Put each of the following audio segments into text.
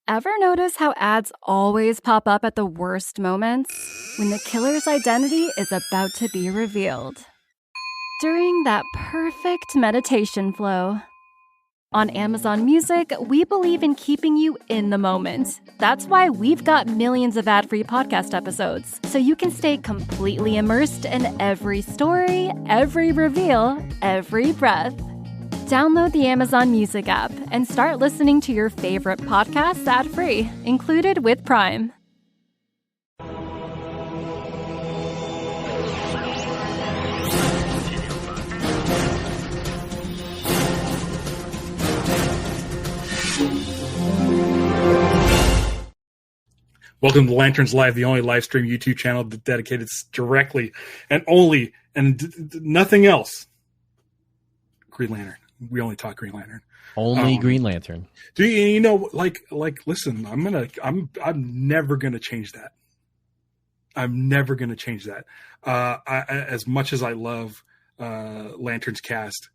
Ever notice how ads always pop up at the worst moments? When the killer's identity is about to be revealed. During that perfect meditation flow. On Amazon Music, we believe in keeping you in the moment. That's why we've got millions of ad-free podcast episodes, so you can stay completely immersed in every story, every reveal, every breath. Download the Amazon Music app and start listening to your favorite podcasts ad-free, included with Prime. Welcome to Lanterns Live, the only live stream YouTube channel dedicated directly and only and nothing else. Green Lantern. We only talk Green Lantern. Only Green Lantern. Do you know? Like, listen. I'm never gonna change that. I'm never gonna change that. As much as I love Lanterns Cast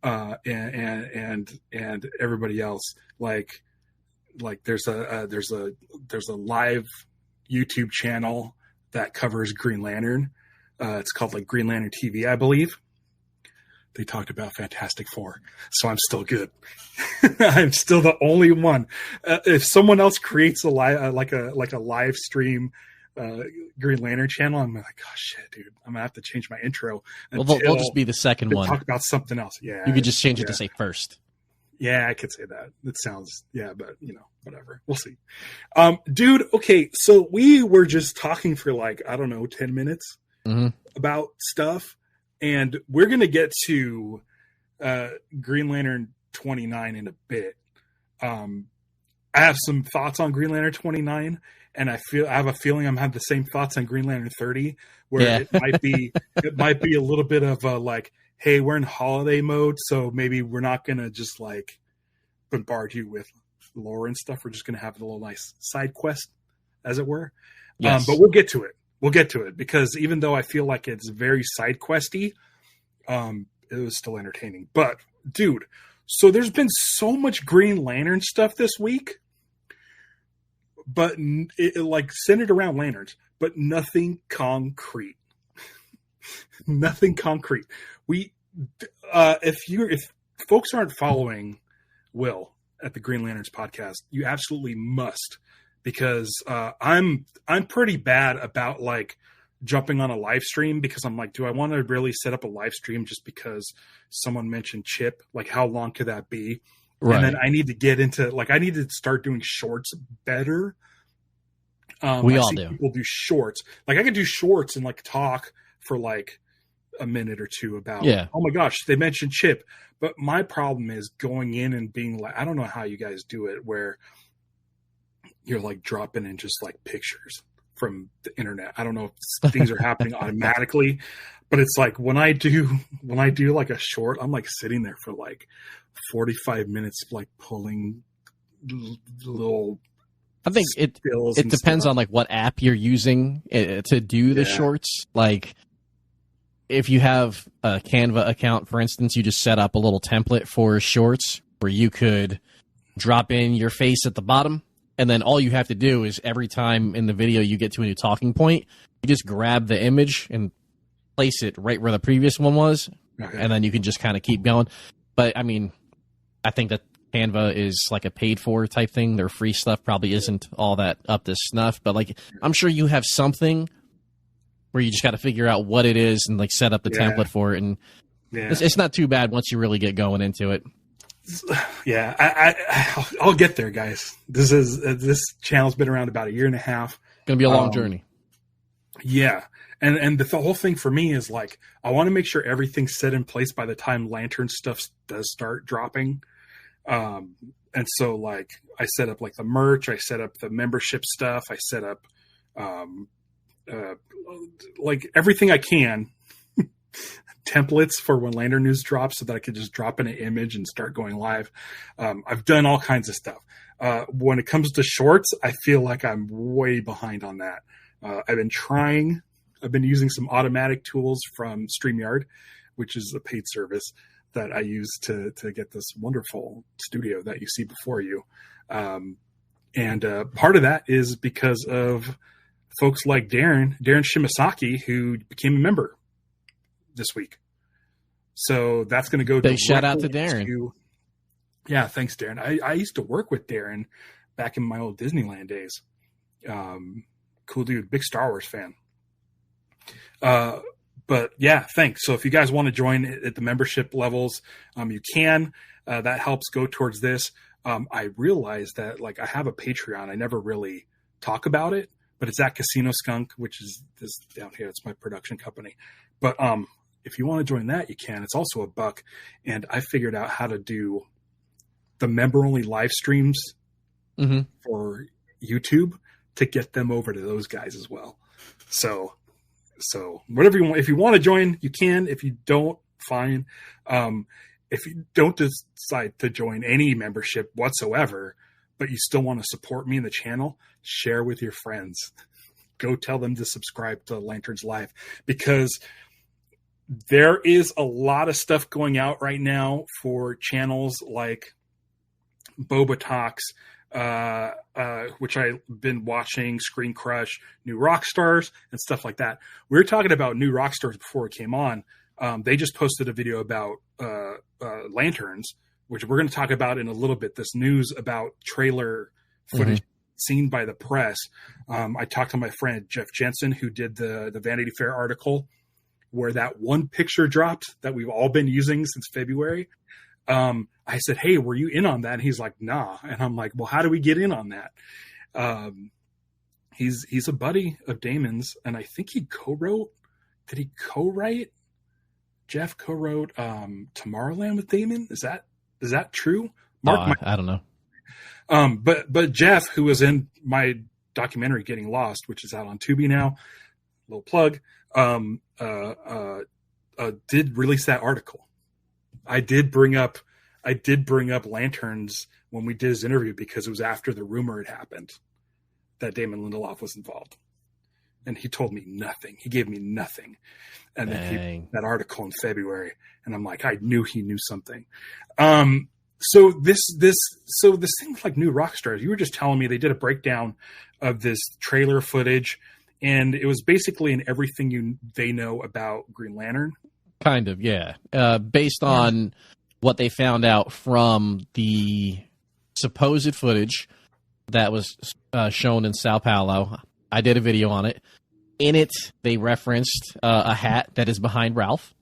and everybody else, like there's a live YouTube channel that covers Green Lantern. It's called like Green Lantern TV, I believe. They talked about Fantastic Four, so I'm still good. I'm still the only one. If someone else creates a live like a live stream Green Lantern channel, I'm like, oh shit, dude, I'm gonna have to change my intro. Well, they'll just be the second one. Talk about something else. Yeah, you could just change it to say first. Yeah, I could say that. It sounds, but whatever. We'll see. Dude, okay, so we were just talking for 10 minutes about stuff, and we're going to get to Green Lantern 29 in a bit. I have some thoughts on Green Lantern 29, and I have a feeling I'm having the same thoughts on Green Lantern 30, where it might be a little bit of a hey, we're in holiday mode, so maybe we're not going to just bombard you with lore and stuff. We're just going to have a little nice side quest, as it were. Yes. But we'll get to it. We'll get to it, because even though I feel like it's very side questy, it was still entertaining. But dude, so there's been so much Green Lantern stuff this week, but centered around lanterns, but nothing concrete. Nothing concrete. If folks aren't following Will at the Green Lanterns podcast, you absolutely must, because I'm pretty bad about jumping on a live stream, because I'm like, do I want to really set up a live stream just because someone mentioned Chip? How long could that be? Right. And then I need to get into I need to start doing shorts better. We all do. People do shorts. I could do shorts and talk for a minute or two about, oh my gosh, they mentioned Chip. But my problem is going in and being I don't know how you guys do it, where you're dropping in just pictures from the internet. I don't know if things are happening automatically, but it's when I do a short, I'm sitting there for 45 minutes, pulling little. I think it depends on what app you're using to do the shorts. If you have a Canva account, for instance, you just set up a little template for shorts where you could drop in your face at the bottom, and then all you have to do is every time in the video you get to a new talking point, you just grab the image and place it right where the previous one was, and then you can just kind of keep going. But, I mean, I think that Canva is a paid-for type thing. Their free stuff probably isn't all that up to snuff, but, I'm sure you have something where you just got to figure out what it is and set up the template for it, and it's not too bad once you really get going into it. Yeah, I'll get there, guys. This channel's been around about a year and a half. Going to be a long journey. Yeah, and the whole thing for me is I want to make sure everything's set in place by the time Lantern stuff does start dropping. And so I set up the merch, I set up the membership stuff, I set up everything I can, templates for when Lantern News drops, so that I could just drop in an image and start going live. I've done all kinds of stuff. When it comes to shorts, I feel like I'm way behind on that. I've been using some automatic tools from StreamYard, which is a paid service that I use to get this wonderful studio that you see before you. And part of that is because of folks like Darren Shimasaki, who became a member this week. So that's going to go. Big shout out to Darren. Yeah, thanks, Darren. I used to work with Darren back in my old Disneyland days. Cool dude, big Star Wars fan. But yeah, thanks. So if you guys want to join at the membership levels, you can. That helps go towards this. I realized that I have a Patreon. I never really talk about it, but it's at CasinoSkunk, which is this down here. It's my production company. But if you want to join that, you can. It's also $1, and I figured out how to do the member-only live streams for YouTube to get them over to those guys as well. So whatever you want. If you want to join, you can. If you don't, fine. If you don't decide to join any membership whatsoever, but you still want to support me in the channel, share with your friends. Go tell them to subscribe to Lanterns Live, because there is a lot of stuff going out right now for channels like Boba Talks, which I've been watching, Screen Crush, New Rockstars, and stuff like that. We were talking about New Rockstars before it came on. They just posted a video about Lanterns, which we're going to talk about in a little bit. This news about trailer footage seen by the press. I talked to my friend Jeff Jensen, who did the Vanity Fair article where that one picture dropped that we've all been using since February. I said, hey, were you in on that? And he's like, nah. And I'm like, well, how do we get in on that? He's a buddy of Damon's, and I think he co-wrote. Did he co-write? Jeff co-wrote Tomorrowland with Damon. Is that true? Mark, I don't know. But Jeff, who was in my documentary Getting Lost, which is out on Tubi now, little plug, did release that article. I did bring up Lanterns when we did his interview, because it was after the rumor had happened that Damon Lindelof was involved. And he told me nothing. He gave me nothing. And then he that article in February, and I'm like, I knew he knew something. So this thing like New Rockstars, you were just telling me they did a breakdown of this trailer footage, and it was basically in everything they know about Green Lantern. Kind of, yeah. Based on what they found out from the supposed footage that was shown in Sao Paulo. I did a video on it. In it, they referenced a hat that is behind Ralph,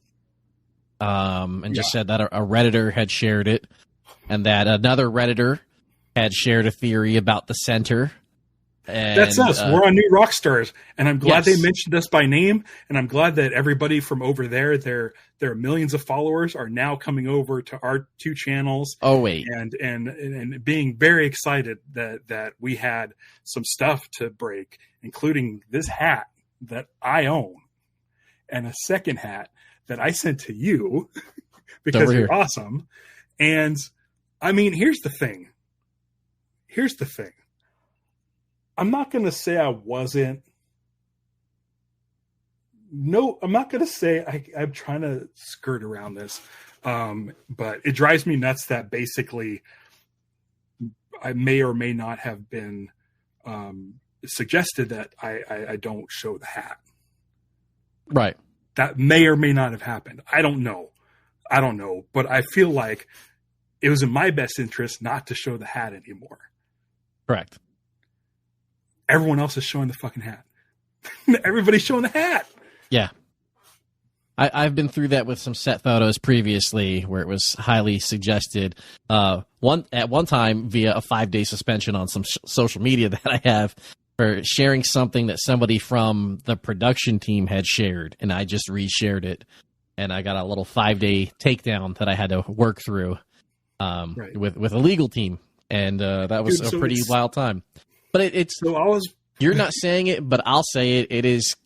and just said that a Redditor had shared it, and that another Redditor had shared a theory about the center. And, that's us. We're on New Rockstars, and I'm glad they mentioned us by name, and I'm glad that everybody from over there, their millions of followers, are now coming over to our two channels. Oh wait, and being very excited that we had some stuff to break, including this hat that I own, and a second hat that I sent to you because you're awesome. And I mean, here's the thing. I'm not going to say I wasn't. No, I'm not going to say I'm trying to skirt around this. But it drives me nuts that basically I may or may not have been suggested that I don't show the hat. Right. That may or may not have happened. I don't know. But I feel like it was in my best interest not to show the hat anymore. Correct. Everyone else is showing the fucking hat. Everybody's showing the hat. Yeah. I've been through that with some set photos previously where it was highly suggested. At one time via a 5-day suspension on some social media that I have for sharing something that somebody from the production team had shared, and I just reshared it. And I got a little 5-day takedown that I had to work through with a legal team. And that was a pretty wild time. But it's you're not saying it, but I'll say it. It is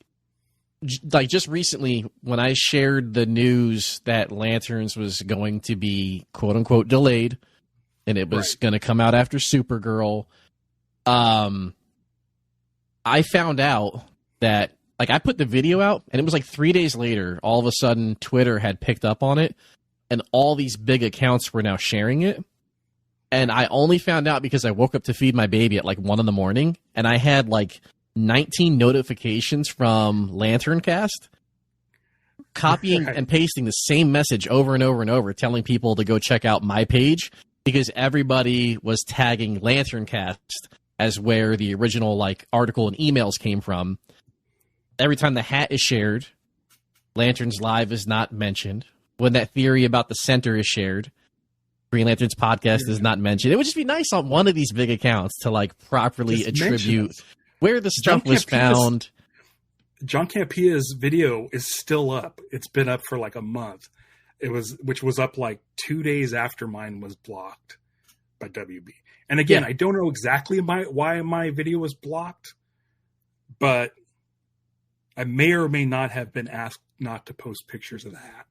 like just recently when I shared the news that Lanterns was going to be quote unquote delayed, and it was going to come out after Supergirl. I found out that I put the video out, and it was 3 days later. All of a sudden, Twitter had picked up on it, and all these big accounts were now sharing it. And I only found out because I woke up to feed my baby at like 1 a.m, and I had like 19 notifications from LanternCast copying and pasting the same message over and over and over, telling people to go check out my page because everybody was tagging LanternCast as where the original like article and emails came from. Every time the hat is shared, Lanterns Live is not mentioned. When that theory about the center is shared, Green Lantern's podcast is not mentioned. It would just be nice on one of these big accounts to like properly just attribute where the stuff was found. John Campia's video is still up. It's been up for like a month. Which was up like 2 days after mine was blocked by WB. And again, I don't know exactly why my video was blocked, but I may or may not have been asked not to post pictures of that.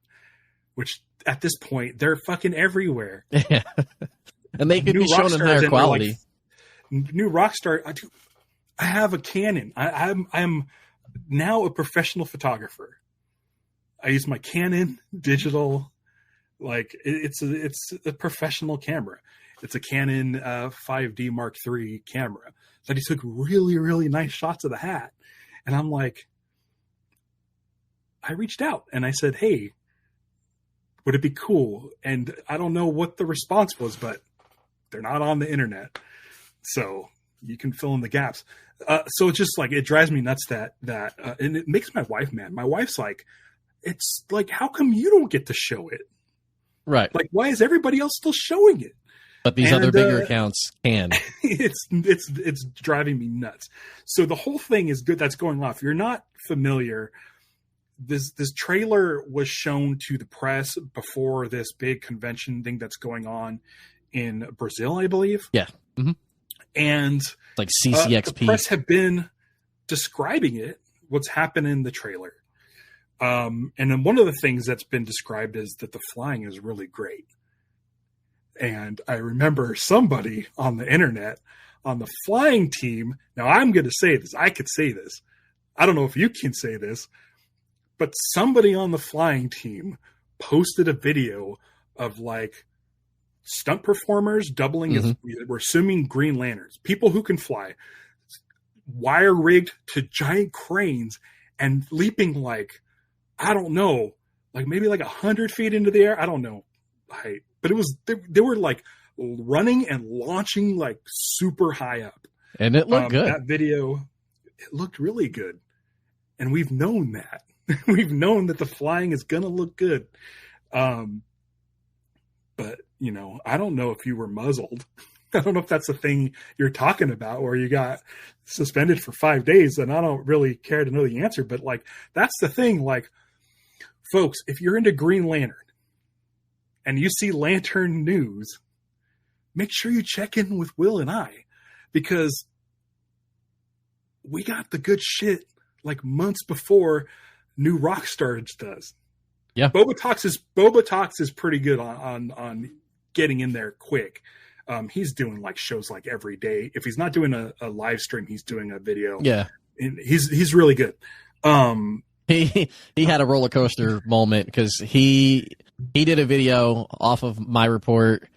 Which at this point they're fucking everywhere. Yeah. And they could be shown in higher quality. Like, new Rockstar. I have a Canon. I'm now a professional photographer. I use my Canon digital. Like it's a professional camera. It's a Canon 5D Mark III camera. So he took really, really nice shots of the hat. And I'm like, I reached out and I said, hey, would it be cool? And I don't know what the response was, but they're not on the internet. So you can fill in the gaps. So it's just like, it drives me nuts that and it makes my wife mad. My wife's like, it's like, how come you don't get to show it? Right. Like, why is everybody else still showing it? But these other bigger accounts can. It's driving me nuts. So the whole thing is good. That's going off. If you're not familiar, this trailer was shown to the press before this big convention thing that's going on in Brazil, I believe. Yeah. Mm-hmm. And like CCXP. The press have been describing it, what's happened in the trailer. And then one of the things that's been described is that the flying is really great. And I remember somebody on the internet on the flying team. Now I'm going to say this. I could say this. I don't know if you can say this, but somebody on the flying team posted a video of like stunt performers doubling as, we're assuming Green Lanterns, people who can fly, wire rigged to giant cranes and leaping like, I don't know, like maybe like 100 feet into the air. I don't know height, but it was, they were like running and launching like super high up. And it looked good. That video, it looked really good. And we've known that. We've known that the flying is going to look good. But, you know, I don't know if you were muzzled. I don't know if that's the thing you're talking about where you got suspended for 5 days. And I don't really care to know the answer. But, like, that's the thing. Like, folks, if you're into Green Lantern and you see Lantern news, make sure you check in with Will and I. Because we got the good shit, like, months before New Rockstar does. Yeah, Boba Talks is pretty good on getting in there quick. He's doing like shows like every day. If he's not doing a live stream, he's doing a video. Yeah, and he's really good. He had a roller coaster moment because he did a video off of my report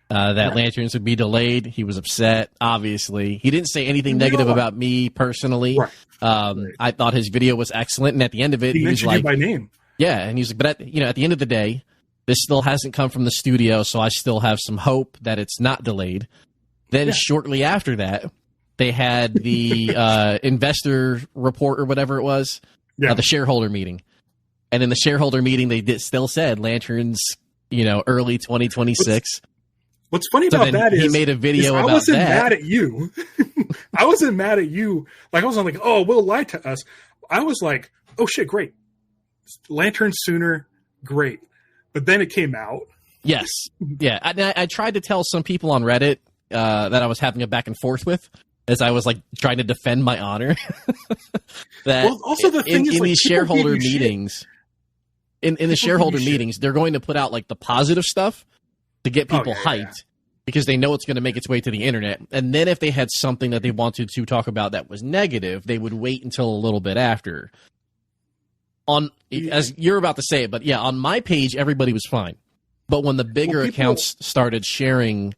that Lanterns would be delayed. He was upset. Obviously, he didn't say anything negative about me personally. Right. I thought his video was excellent, and at the end of it, he was like, you by name. Yeah, and he's like, but at the end of the day, this still hasn't come from the studio, so I still have some hope that it's not delayed. Then shortly after that, they had the investor report or whatever it was, the shareholder meeting. And in the shareholder meeting, they still said Lanterns, early 2026. What's funny about that is he made a video about that. I wasn't mad at you. I wasn't mad at you. Like, I wasn't like, oh, Will lied to us. I was like, oh shit, great. Lantern sooner, great. But then it came out. Yes. Yeah. I tried to tell some people on Reddit that I was having a back and forth with as I was like trying to defend my honor. That also the thing is, in like, these shareholder meetings, in the shareholder meetings, they're going to put out like the positive stuff to get people hyped because they know it's going to make its way to the internet. And then if they had something that they wanted to talk about that was negative, they would wait until a little bit after. As you're about to say it, but yeah, on my page, everybody was fine. But when the bigger accounts started sharing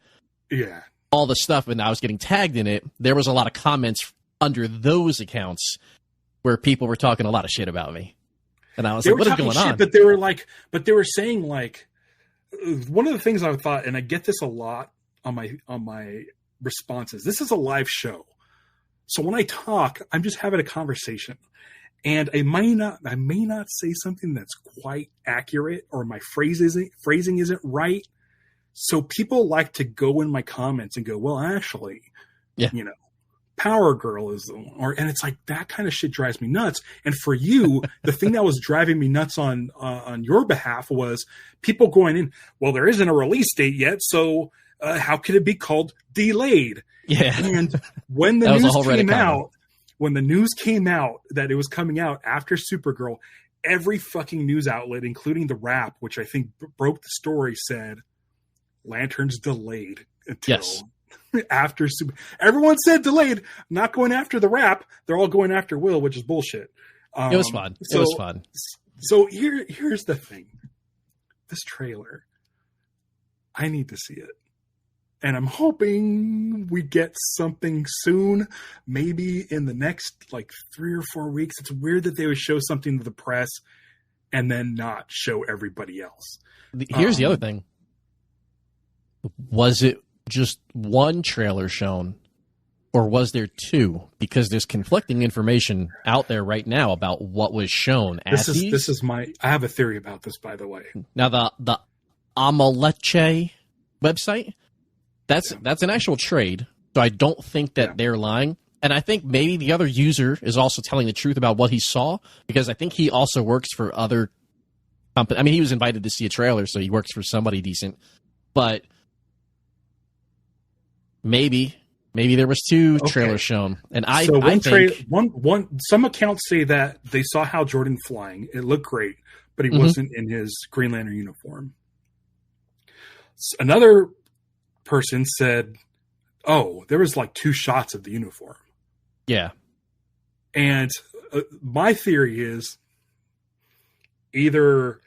Yeah. all the stuff, and I was getting tagged in it, there was a lot of comments under those accounts where people were talking a lot of shit about me. And I was like, what is going on? But they were saying like, one of the things I thought, and I get this a lot on my responses, this is a live show. So when I talk, I'm just having a conversation. And I may not say something that's quite accurate, or my phrasing isn't right. So people like to go in my comments and go, well, actually, you know, Power Girl is the one. And it's like, that kind of shit drives me nuts. And for you, the thing that was driving me nuts on your behalf was people going in, well, there isn't a release date yet, so how could it be called delayed? Yeah. And when the news came out that it was coming out after Supergirl, every fucking news outlet, including The Wrap, which I think broke the story, said Lantern's delayed until after Super. Everyone said delayed. Not going after The Wrap. They're all going after Will, which is bullshit. It was fun. It was fun. So here's the thing. This trailer, I need to see it. And I'm hoping we get something soon, maybe in the next like 3 or 4 weeks. It's weird that they would show something to the press and then not show everybody else. Here's the other thing. Was it just one trailer shown, or was there two? Because there's conflicting information out there right now about what was shown at these. I have a theory about this, by the way. Now the Amaleche website, that's an actual trade, so I don't think that they're lying. And I think maybe the other user is also telling the truth about what he saw, because I think he also works for other companies. I mean, he was invited to see a trailer, so he works for somebody decent. But maybe there was two trailers shown, and some accounts say that they saw Hal Jordan flying. It looked great, but he wasn't in his Green Lantern uniform. Another person said, "Oh, there was like 2 shots of the uniform." Yeah, and my theory is either,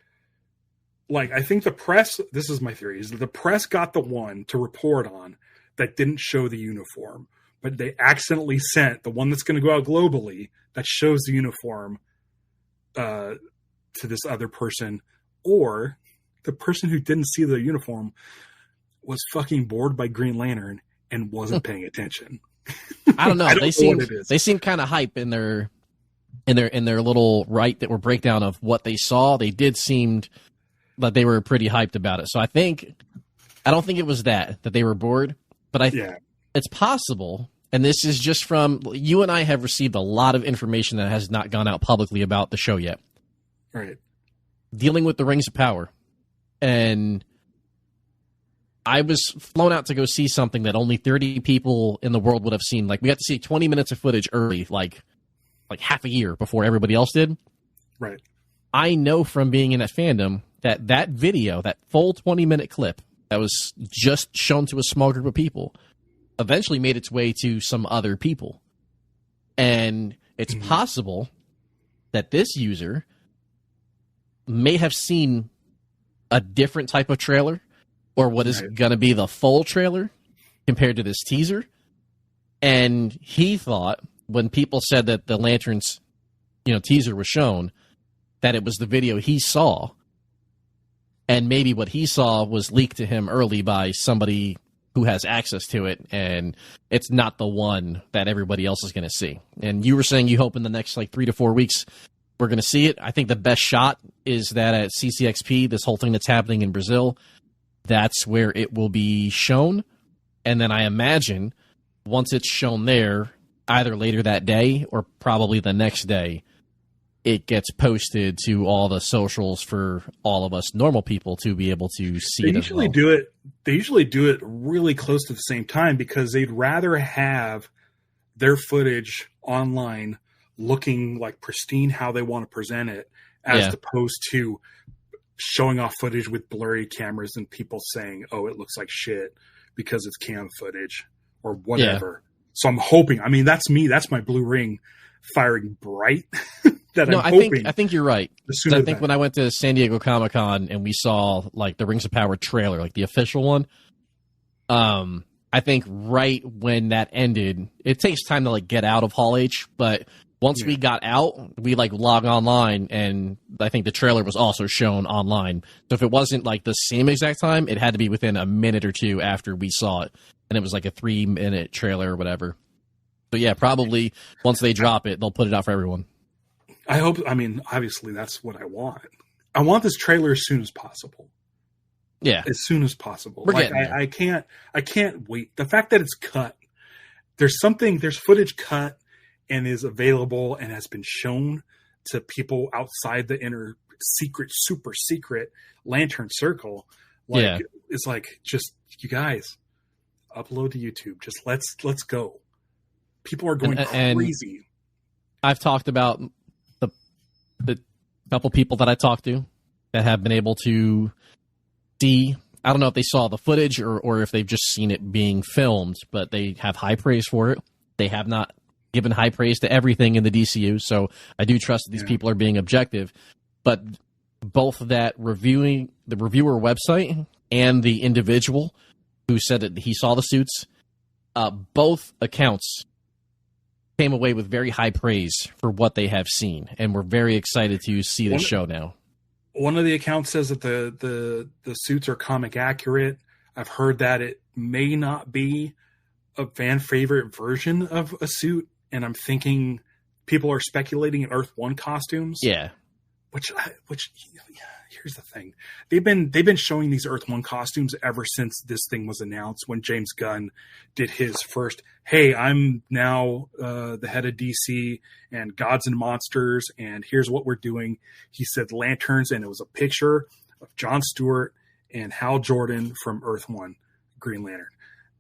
like, I think the press. This is my theory: is that the press got the one to report on that didn't show the uniform, but they accidentally sent the one that's going to go out globally that shows the uniform to this other person, or the person who didn't see the uniform was fucking bored by Green Lantern and wasn't paying attention. I don't know. They seem kind of hype in their little that were breakdown of what they saw. They did seem that they were pretty hyped about it. So I don't think it was that they were bored. But it's possible, and this is just from you and I have received a lot of information that has not gone out publicly about the show yet. Right. Dealing with the Rings of Power. And I was flown out to go see something that only 30 people in the world would have seen. Like, we got to see 20 minutes of footage early, like half a year before everybody else did. Right. I know from being in that fandom that video, that full 20-minute clip, that was just shown to a small group of people, eventually made its way to some other people. And it's possible that this user may have seen a different type of trailer, or what is going to be the full trailer compared to this teaser. And he thought, when people said that the Lanterns, teaser was shown, that it was the video he saw. And maybe what he saw was leaked to him early by somebody who has access to it, and it's not the one that everybody else is going to see. And you were saying you hope in the next 3 to 4 weeks we're going to see it. I think the best shot is that at CCXP, this whole thing that's happening in Brazil, that's where it will be shown. And then I imagine once it's shown there, either later that day or probably the next day, it gets posted to all the socials for all of us normal people to be able to see it. They usually do it really close to the same time, because they'd rather have their footage online looking like pristine how they want to present it, as opposed to showing off footage with blurry cameras and people saying, "Oh, it looks like shit," because it's cam footage or whatever. So I'm hoping. I mean, that's me. That's my blue ring firing bright. I think you're right. I think when I went to San Diego Comic-Con and we saw the Rings of Power trailer, the official one, I think right when that ended, it takes time to like get out of Hall H, but once we got out, we like log online, and I think the trailer was also shown online. So if it wasn't like the same exact time, it had to be within a minute or two after we saw it. And it was like a 3-minute trailer or whatever. So yeah, probably once they drop it, they'll put it out for everyone. I hope, I mean, obviously that's what I want. I want this trailer as soon as possible. Yeah. As soon as possible. We're like I can't wait. The fact that it's cut, there's footage cut and is available and has been shown to people outside the inner secret, super secret Lantern Circle. Like, it's like, just, you guys, upload to YouTube. Just let's go. People are going crazy. And I've talked about the couple people that I talked to that have been able to see, I don't know if they saw the footage or if they've just seen it being filmed, but they have high praise for it. They have not given high praise to everything in the DCU, so I do trust that these people are being objective. But both the reviewer website and the individual who said that he saw the suits, both accounts came away with very high praise for what they have seen, and we're very excited to see the show now. One of the accounts says that the suits are comic accurate. I've heard that it may not be a fan favorite version of a suit, and I'm thinking people are speculating in Earth 1 costumes. Yeah. Which here's the thing. They've been showing these Earth 1 costumes ever since this thing was announced, when James Gunn did his first, hey, I'm now the head of DC and Gods and Monsters, and here's what we're doing. He said lanterns, and it was a picture of Jon Stewart and Hal Jordan from Earth 1, Green Lantern.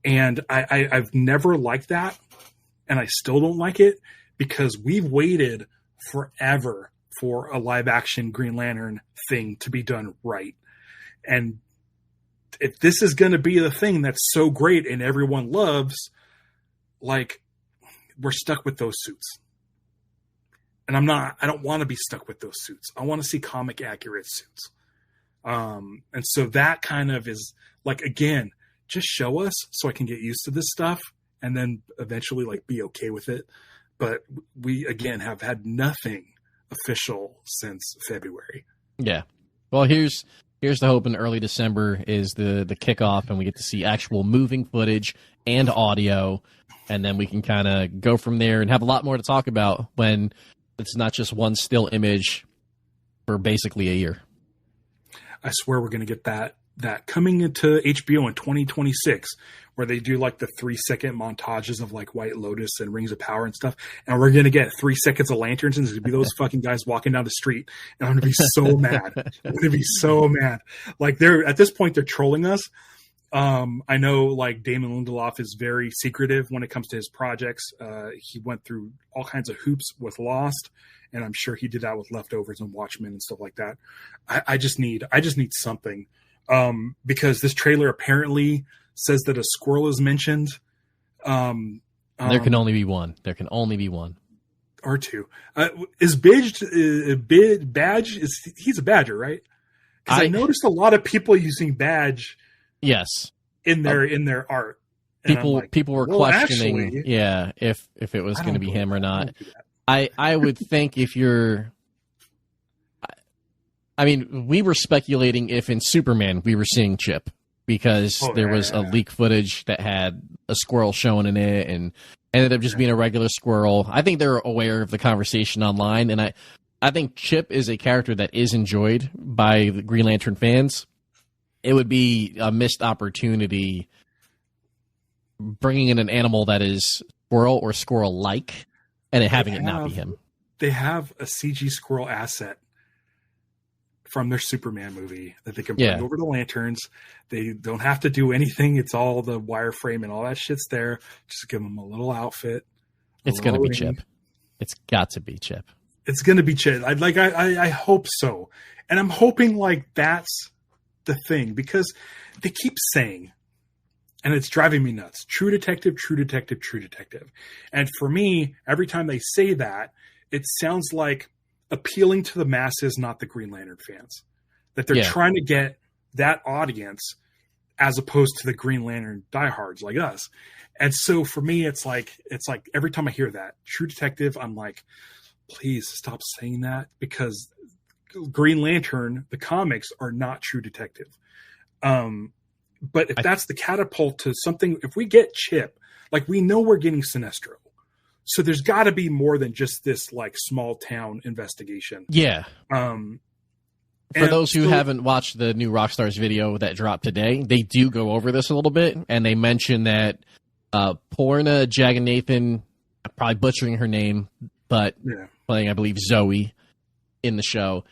And I've never liked that, and I still don't like it, because we've waited forever for a live action Green Lantern thing to be done right. And if this is going to be the thing that's so great and everyone loves, like, we're stuck with those suits. And I don't want to be stuck with those suits. I want to see comic accurate suits. And so that kind of is like, again, just show us so I can get used to this stuff and then eventually like be okay with it. But we, again, have had nothing official since February. Yeah. Well, here's the hope in early December is the kickoff, and we get to see actual moving footage and audio, and then we can kind of go from there and have a lot more to talk about when it's not just one still image for basically a year. I swear we're going to get that coming into HBO in 2026, where they do like the 3-second montages of like White Lotus and Rings of Power and stuff. And we're going to get 3 seconds of lanterns, and there's going to be those fucking guys walking down the street. And I'm going to be so mad. I'm going to be so mad. Like, at this point, they're trolling us. I know like Damon Lindelof is very secretive when it comes to his projects. He went through all kinds of hoops with Lost, and I'm sure he did that with Leftovers and Watchmen and stuff like that. I just need something. Because this trailer apparently says that a squirrel is mentioned. There can only be one. There can only be one. Or two. Is Badge? He's a badger, right? Because I noticed a lot of people using Badge. Yes. In their art. People were questioning, actually, if it was going to be him or not. I would think if you're. I mean, we were speculating if in Superman we were seeing Chip, because there was a leak footage that had a squirrel shown in it and ended up just being a regular squirrel. I think they're aware of the conversation online, and I think Chip is a character that is enjoyed by the Green Lantern fans. It would be a missed opportunity bringing in an animal that is squirrel or squirrel-like and having it not be him. They have a CG squirrel asset from their Superman movie that they can bring over the lanterns. They don't have to do anything. It's all the wireframe and all that shit's there. Just give them a little outfit. It's going to be Chip. It's got to be Chip. It's going to be Chip. I hope so. And I'm hoping like that's the thing, because they keep saying, and it's driving me nuts, True Detective, True Detective, True Detective. And for me, every time they say that, it sounds like appealing to the masses, not the Green Lantern fans. That they're trying to get that audience as opposed to the Green Lantern diehards like us. And so for me, it's like every time I hear that True Detective, I'm like, please stop saying that, because Green Lantern, the comics, are not True Detective. But if that's the catapult to something, if we get Chip, like, we know we're getting Sinestro. So there's got to be more than just this like small town investigation. Yeah. For those who haven't watched the new Rockstars video that dropped today, they do go over this a little bit, and they mention that Porna Jaganathan, I'm probably butchering her name, but playing, I believe, Zoe in the show,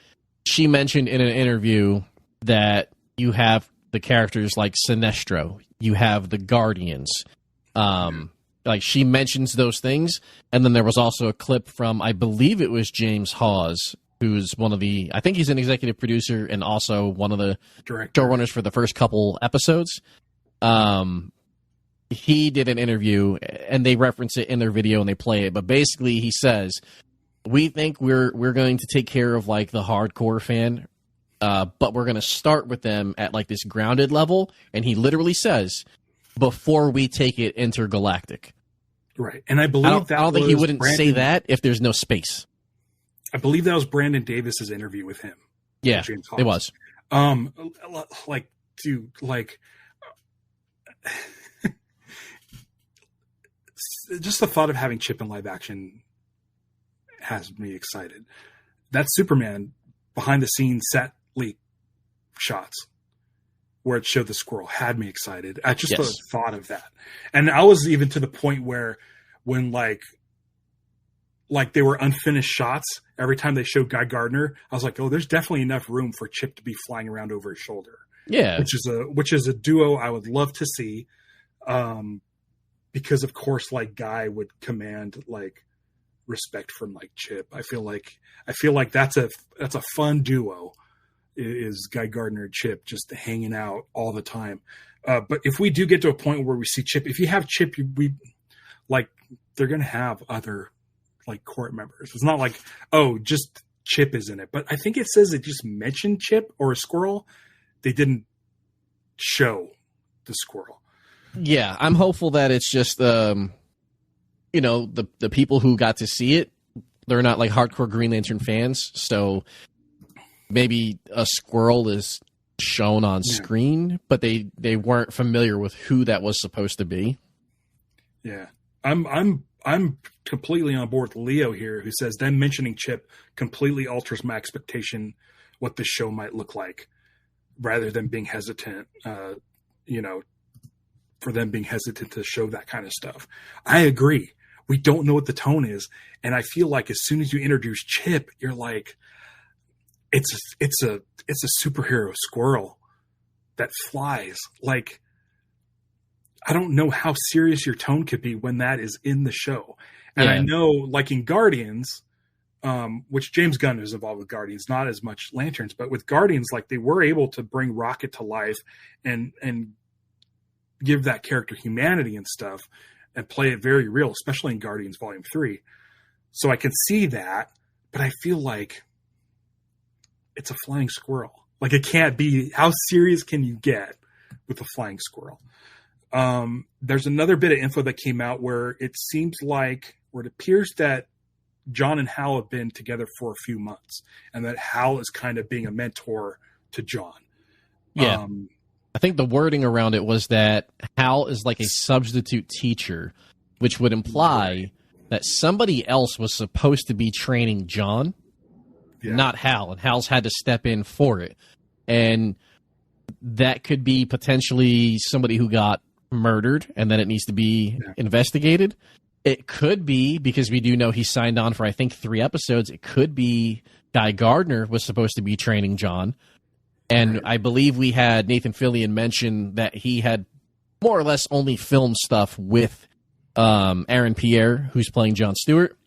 she mentioned in an interview that you have the characters like Sinestro, you have the Guardians. Like, she mentions those things, and then there was also a clip from, I believe it was James Hawes, who's one of the, I think he's an executive producer and also one of the showrunners for the first couple episodes. He did an interview, and they reference it in their video and they play it. But basically, he says, we think we're going to take care of like the hardcore fan, but we're going to start with them at like this grounded level. And he literally says, before we take it intergalactic. Right. And I believe I don't think he wouldn't say that if there's no space. I believe that was Brandon Davis's interview with him. Yeah, James it was. Just the thought of having Chip in live action has me excited. That Superman behind the scenes set leak shots where it showed the squirrel had me excited. I just the thought of that. And I was even to the point where when like they were unfinished shots, every time they showed Guy Gardner, I was like, oh, there's definitely enough room for Chip to be flying around over his shoulder. Yeah. Which is a duo I would love to see. Because of course, like, Guy would command like respect from like Chip. I feel like that's a fun duo, is Guy Gardner and Chip just hanging out all the time. But if we do get to a point where we see Chip, if you have Chip, they're going to have other like court members. It's not like, oh, just Chip is in it. But I think it says it just mentioned Chip or a squirrel. They didn't show the squirrel. Yeah, I'm hopeful that it's just the people who got to see it, they're not like hardcore Green Lantern fans, so maybe a squirrel is shown on screen, but they weren't familiar with who that was supposed to be. Yeah. I'm completely on board with Leo here, who says them mentioning Chip completely alters my expectation what the show might look like, rather than being hesitant, for them being hesitant to show that kind of stuff. I agree. We don't know what the tone is. And I feel like as soon as you introduce Chip, you're like, it's a superhero squirrel that flies. Like, I don't know how serious your tone could be when that is in the show. And I know, like in Guardians, which James Gunn is involved with Guardians, not as much Lanterns, but with Guardians, like, they were able to bring Rocket to life and give that character humanity and stuff and play it very real, especially in Guardians Volume 3. So I can see that, but I feel like it's a flying squirrel. Like, it can't be. How serious can you get with a flying squirrel? There's another bit of info that came out where it seems like, where it appears that John and Hal have been together for a few months, and that Hal is kind of being a mentor to John. Yeah. I think the wording around it was that Hal is like a substitute teacher, which would imply that somebody else was supposed to be training John, not Hal, and Hal's had to step in for it. And that could be potentially somebody who got murdered, and then it needs to be investigated. It could be, because we do know he signed on for, I think, 3 episodes, it could be Guy Gardner was supposed to be training John. And I believe we had Nathan Fillion mention that he had more or less only filmed stuff with Aaron Pierre, who's playing Jon Stewart.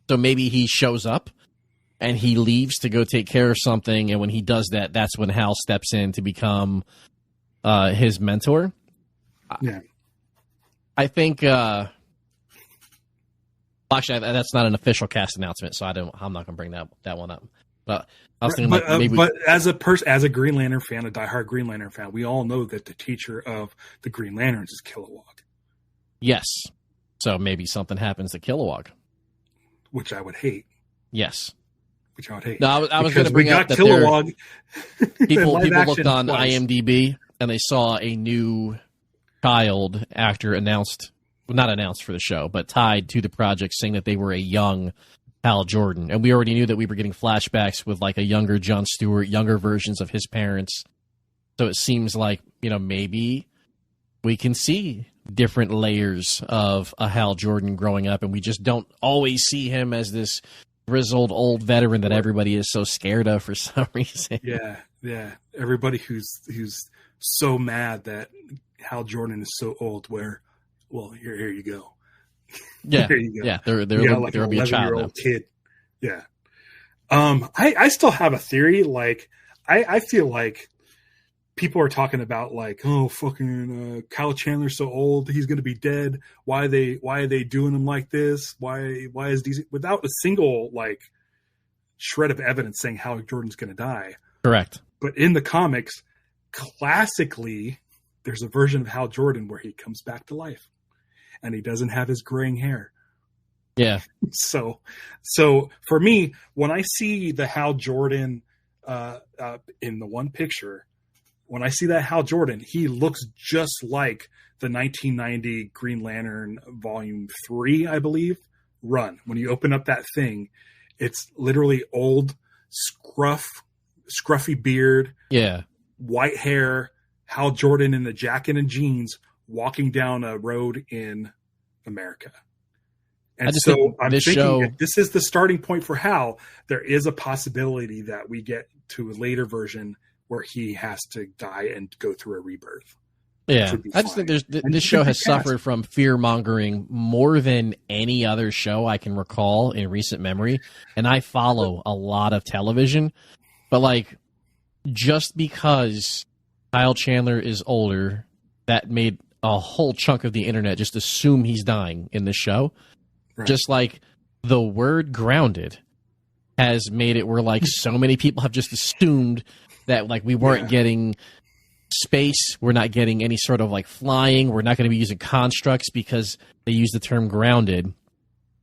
So maybe he shows up and he leaves to go take care of something, and when he does that, that's when Hal steps in to become his mentor. Yeah. I think... actually, that's not an official cast announcement, so I'm not going to bring that one up. But I was thinking maybe. But as a Green Lantern fan, a diehard Green Lantern fan, we all know that the teacher of the Green Lanterns is Kilowog. Yes. So maybe something happens to Kilowog. Which I would hate. Yes. Which I would hate. No, I was going to bring up that Kilowog. people looked on IMDb and they saw a new child actor not announced for the show, but tied to the project, saying that they were a young Hal Jordan. And we already knew that we were getting flashbacks with like a younger Jon Stewart, younger versions of his parents. So it seems like, maybe we can see different layers of a Hal Jordan growing up, and we just don't always see him as this grizzled old veteran that everybody is so scared of for some reason. Yeah. Everybody who's so mad that Hal Jordan is so old, here you go. Yeah, here you go. Yeah. There'll be a child now. Kid. Yeah. I still have a theory. Like, I feel like people are talking about like, oh, fucking Kyle Chandler's so old, he's going to be dead. Why are they doing him like this? Why is DC, without a single like shred of evidence saying Hal Jordan's going to die? Correct. But in the comics, classically, there's a version of Hal Jordan where he comes back to life, and he doesn't have his graying hair. Yeah. So for me, when I see the Hal Jordan in the one picture. When I see that Hal Jordan, he looks just like the 1990 Green Lantern Volume 3, I believe, run. When you open up that thing, it's literally old, scruffy beard, white hair, Hal Jordan in the jacket and jeans walking down a road in America. And so I'm thinking if this is the starting point for Hal, there is a possibility that we get to a later version where he has to die and go through a rebirth. Yeah, I just think this show has suffered from fear-mongering more than any other show I can recall in recent memory. And I follow a lot of television, but like, just because Kyle Chandler is older, that made a whole chunk of the internet just assume he's dying in the show. Right. Just like the word grounded has made it where like so many people have just assumed that like we weren't getting space, we're not getting any sort of like flying, we're not going to be using constructs because they use the term grounded.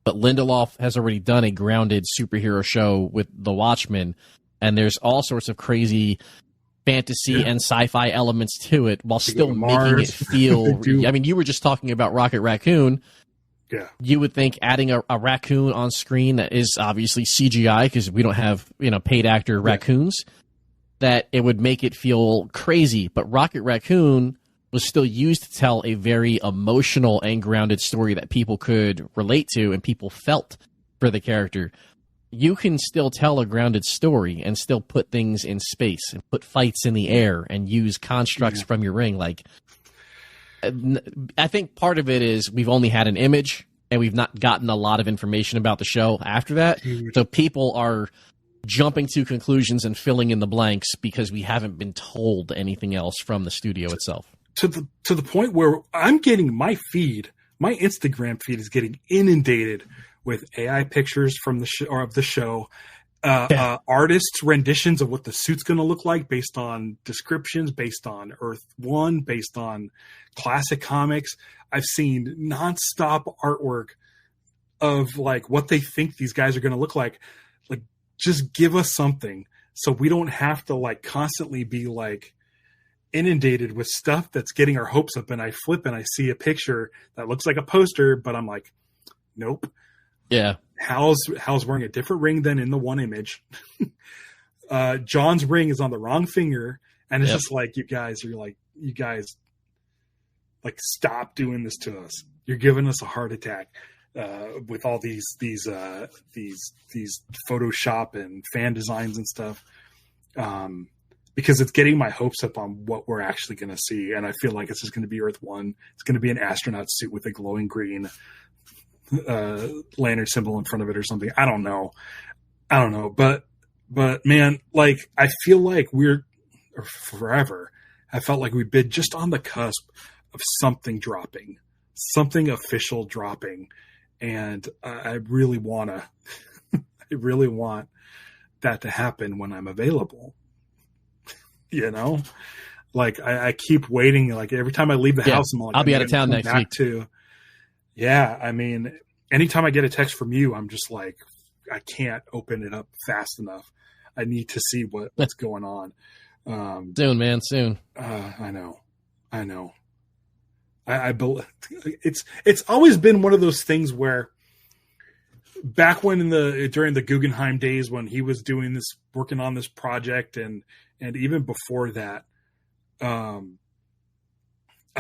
But Lindelof has already done a grounded superhero show with The Watchmen, and there's all sorts of crazy fantasy and sci-fi elements to it while still making it feel... I mean, you were just talking about Rocket Raccoon. Yeah. You would think adding a raccoon on screen that is obviously CGI because we don't have, paid actor raccoons, that it would make it feel crazy. But Rocket Raccoon was still used to tell a very emotional and grounded story that people could relate to and people felt for the character. You can still tell a grounded story and still put things in space and put fights in the air and use constructs from your ring. Like, I think part of it is we've only had an image and we've not gotten a lot of information about the show after that. So people are jumping to conclusions and filling in the blanks because we haven't been told anything else from the studio itself. To the point where I'm getting my Instagram feed is getting inundated with AI pictures from the show, artists' renditions of what the suit's going to look like based on descriptions, based on Earth 1, based on classic comics. I've seen nonstop artwork of like what they think these guys are going to look like. Like, just give us something so we don't have to like constantly be like inundated with stuff that's getting our hopes up. And I flip and I see a picture that looks like a poster, but I'm like, nope. Yeah. Hal's wearing a different ring than in the one image. John's ring is on the wrong finger. And it's just like, you guys stop doing this to us. You're giving us a heart attack with all these Photoshop and fan designs and stuff. Because it's getting my hopes up on what we're actually going to see. And I feel like it's just going to be Earth 1. It's going to be an astronaut suit with a glowing green lantern symbol in front of it or something. I don't know. But man, like, I feel like I felt like we've been just on the cusp of something dropping, something official dropping. And I really want that to happen when I'm available. You know, like I keep waiting. Like every time I leave the house, I'm like, I'll be out of town next week too. Yeah, I mean, anytime I get a text from you, I'm just like, I can't open it up fast enough. I need to see what's going on. Soon, man, soon. I know. I believe it's always been one of those things where back when during the Guggenheim days when he was doing this, working on this project, and even before that, I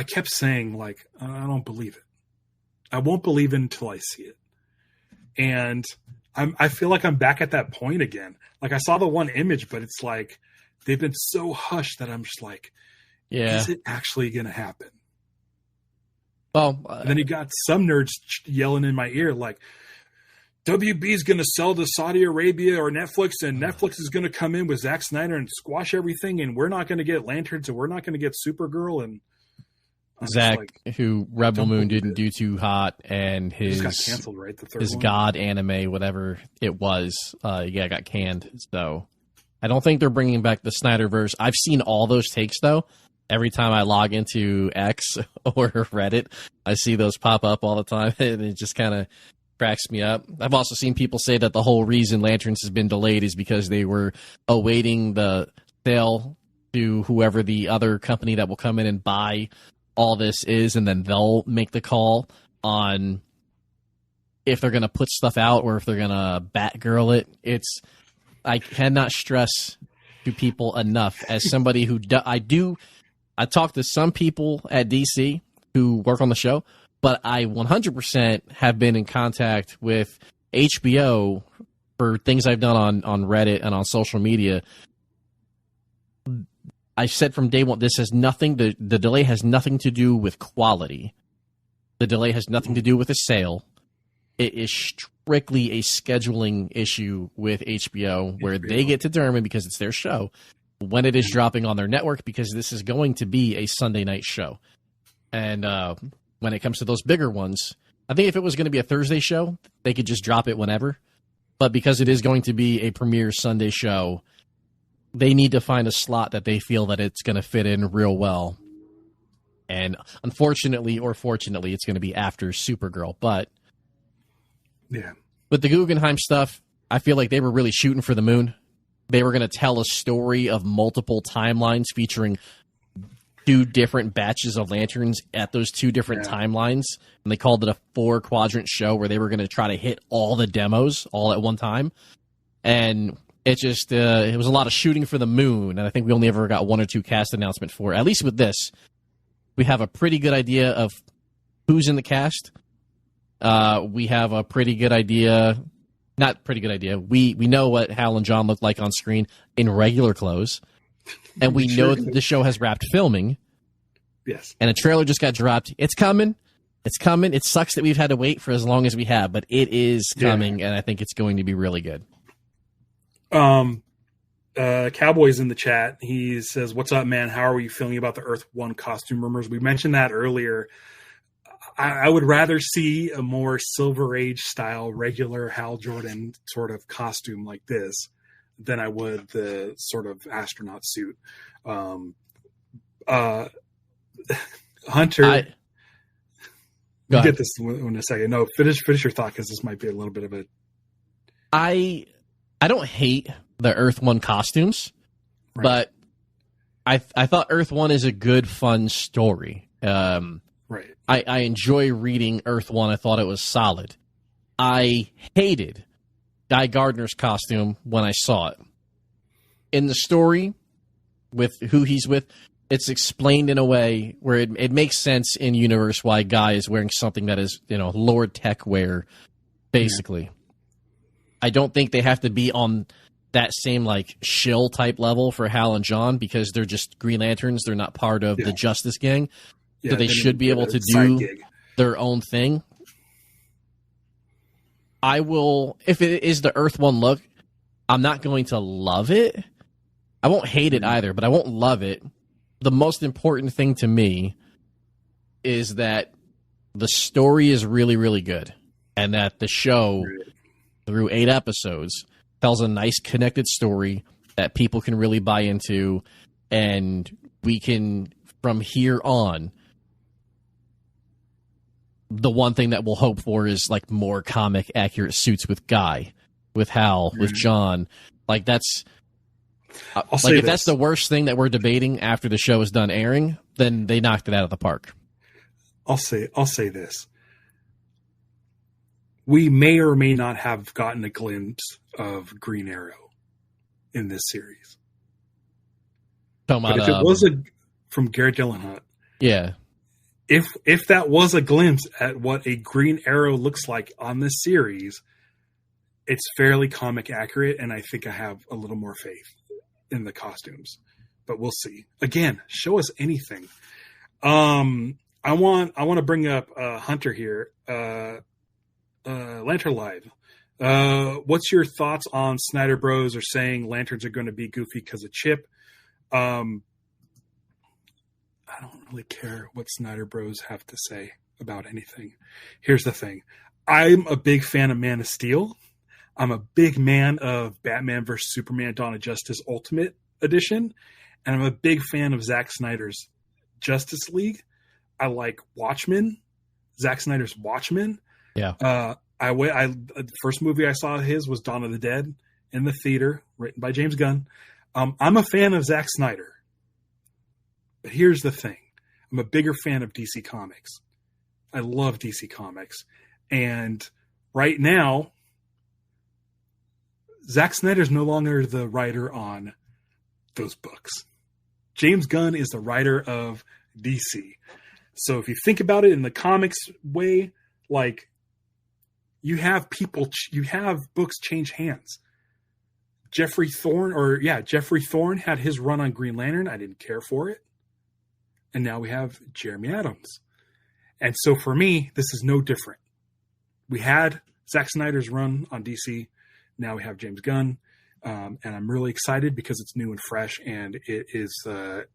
kept saying, like, I don't believe it. I won't believe it until I see it. And I feel like I'm back at that point again. Like I saw the one image, but it's like they've been so hushed that I'm just like, is it actually going to happen? Well, and then you got some nerds yelling in my ear like, WB is going to sell to Saudi Arabia or Netflix, and Netflix is going to come in with Zack Snyder and squash everything, and we're not going to get Lanterns, and we're not going to get Supergirl. And Zach, who Rebel Moon didn't do too hot, and his got canceled, right? The third his one? God anime, whatever it was, got canned. So I don't think they're bringing back the Snyderverse. I've seen all those takes though. Every time I log into X or Reddit, I see those pop up all the time, and it just kind of cracks me up. I've also seen people say that the whole reason Lanterns has been delayed is because they were awaiting the sale to whoever the other company that will come in and buy all this is, and then they'll make the call on if they're going to put stuff out or if they're going to Batgirl it. I cannot stress to people enough, as somebody who I talk to some people at DC who work on the show, but I 100% have been in contact with HBO for things I've done on Reddit and on social media. I said from day one, this has nothing to, the delay has nothing to do with quality. The delay has nothing to do with a sale. It is strictly a scheduling issue with HBO, where they get to determine, because it's their show, when it is dropping on their network, because this is going to be a Sunday night show. And when it comes to those bigger ones, I think if it was going to be a Thursday show, they could just drop it whenever. But because it is going to be a premiere Sunday show, they need to find a slot that they feel that it's going to fit in real well. And unfortunately or fortunately, it's going to be after Supergirl. But yeah, with the Guggenheim stuff, I feel like they were really shooting for the moon. They were going to tell a story of multiple timelines featuring 2 different batches of Lanterns at those 2 different timelines. And they called it a 4-quadrant show where they were going to try to hit all the demos all at one time. And it just, it was a lot of shooting for the moon. And I think we only ever got 1 or 2 cast announcements for it. At least with this, we have a pretty good idea of who's in the cast. We have a pretty good idea, not pretty good idea. We know what Hal and John look like on screen in regular clothes. And we know that the show has wrapped filming. Yes. And a trailer just got dropped. It's coming. It's coming. It sucks that we've had to wait for as long as we have, but it is coming, and I think it's going to be really good. Cowboy's in the chat. He says, "What's up, man? How are you feeling about the Earth One costume rumors?" We mentioned that earlier. I would rather see a more Silver Age style, regular Hal Jordan sort of costume like this than I would the sort of astronaut suit. Hunter, we'll get this in a second. No, finish your thought, because this might be a little bit of a. I don't hate the Earth One costumes, but I thought Earth One is a good, fun story. Right. I enjoy reading Earth One. I thought it was solid. I hated Guy Gardner's costume when I saw it. In the story, with who he's with, it's explained in a way where it makes sense in universe why Guy is wearing something that is, Lord Tech wear, basically. Yeah. I don't think they have to be on that same shill type level for Hal and John, because they're just Green Lanterns. They're not part of the Justice Gang. So they should be able to do their own thing. I will, if it is the Earth One look, I'm not going to love it. I won't hate it either, but I won't love it. The most important thing to me is that the story is really, really good, and that the show, through 8 episodes, tells a nice connected story that people can really buy into, and we can, from here on, the one thing that we'll hope for is like more comic accurate suits with Guy, with Hal, with John. Like that's like if that's the worst thing that we're debating after the show is done airing, then they knocked it out of the park. I'll say this. We may or may not have gotten a glimpse of Green Arrow in this series. But if it was from Garrett Dillahunt, yeah. If that was a glimpse at what a Green Arrow looks like on this series, it's fairly comic accurate, and I think I have a little more faith in the costumes. But we'll see. Again, show us anything. I want to bring up Hunter here. Lantern Live. What's your thoughts on Snyder Bros are saying lanterns are going to be goofy because of Chip? I don't really care what Snyder Bros have to say about anything. Here's the thing. I'm a big fan of Man of Steel. I'm a big man of Batman vs. Superman Dawn of Justice Ultimate Edition. And I'm a big fan of Zack Snyder's Justice League. I like Watchmen, Zack Snyder's Watchmen. Yeah. The first movie I saw of his was Dawn of the Dead in the theater, written by James Gunn. I'm a fan of Zack Snyder. But here's the thing. I'm a bigger fan of DC Comics. I love DC Comics. And right now, Zack Snyder's no longer the writer on those books. James Gunn is the writer of DC. So if you think about it in the comics way, like you have books change hands. Jeffrey Thorne had his run on Green Lantern. I didn't care for it. And now we have Jeremy Adams. And so for me, this is no different. We had Zack Snyder's run on DC. Now we have James Gunn. And I'm really excited because it's new and fresh, and it is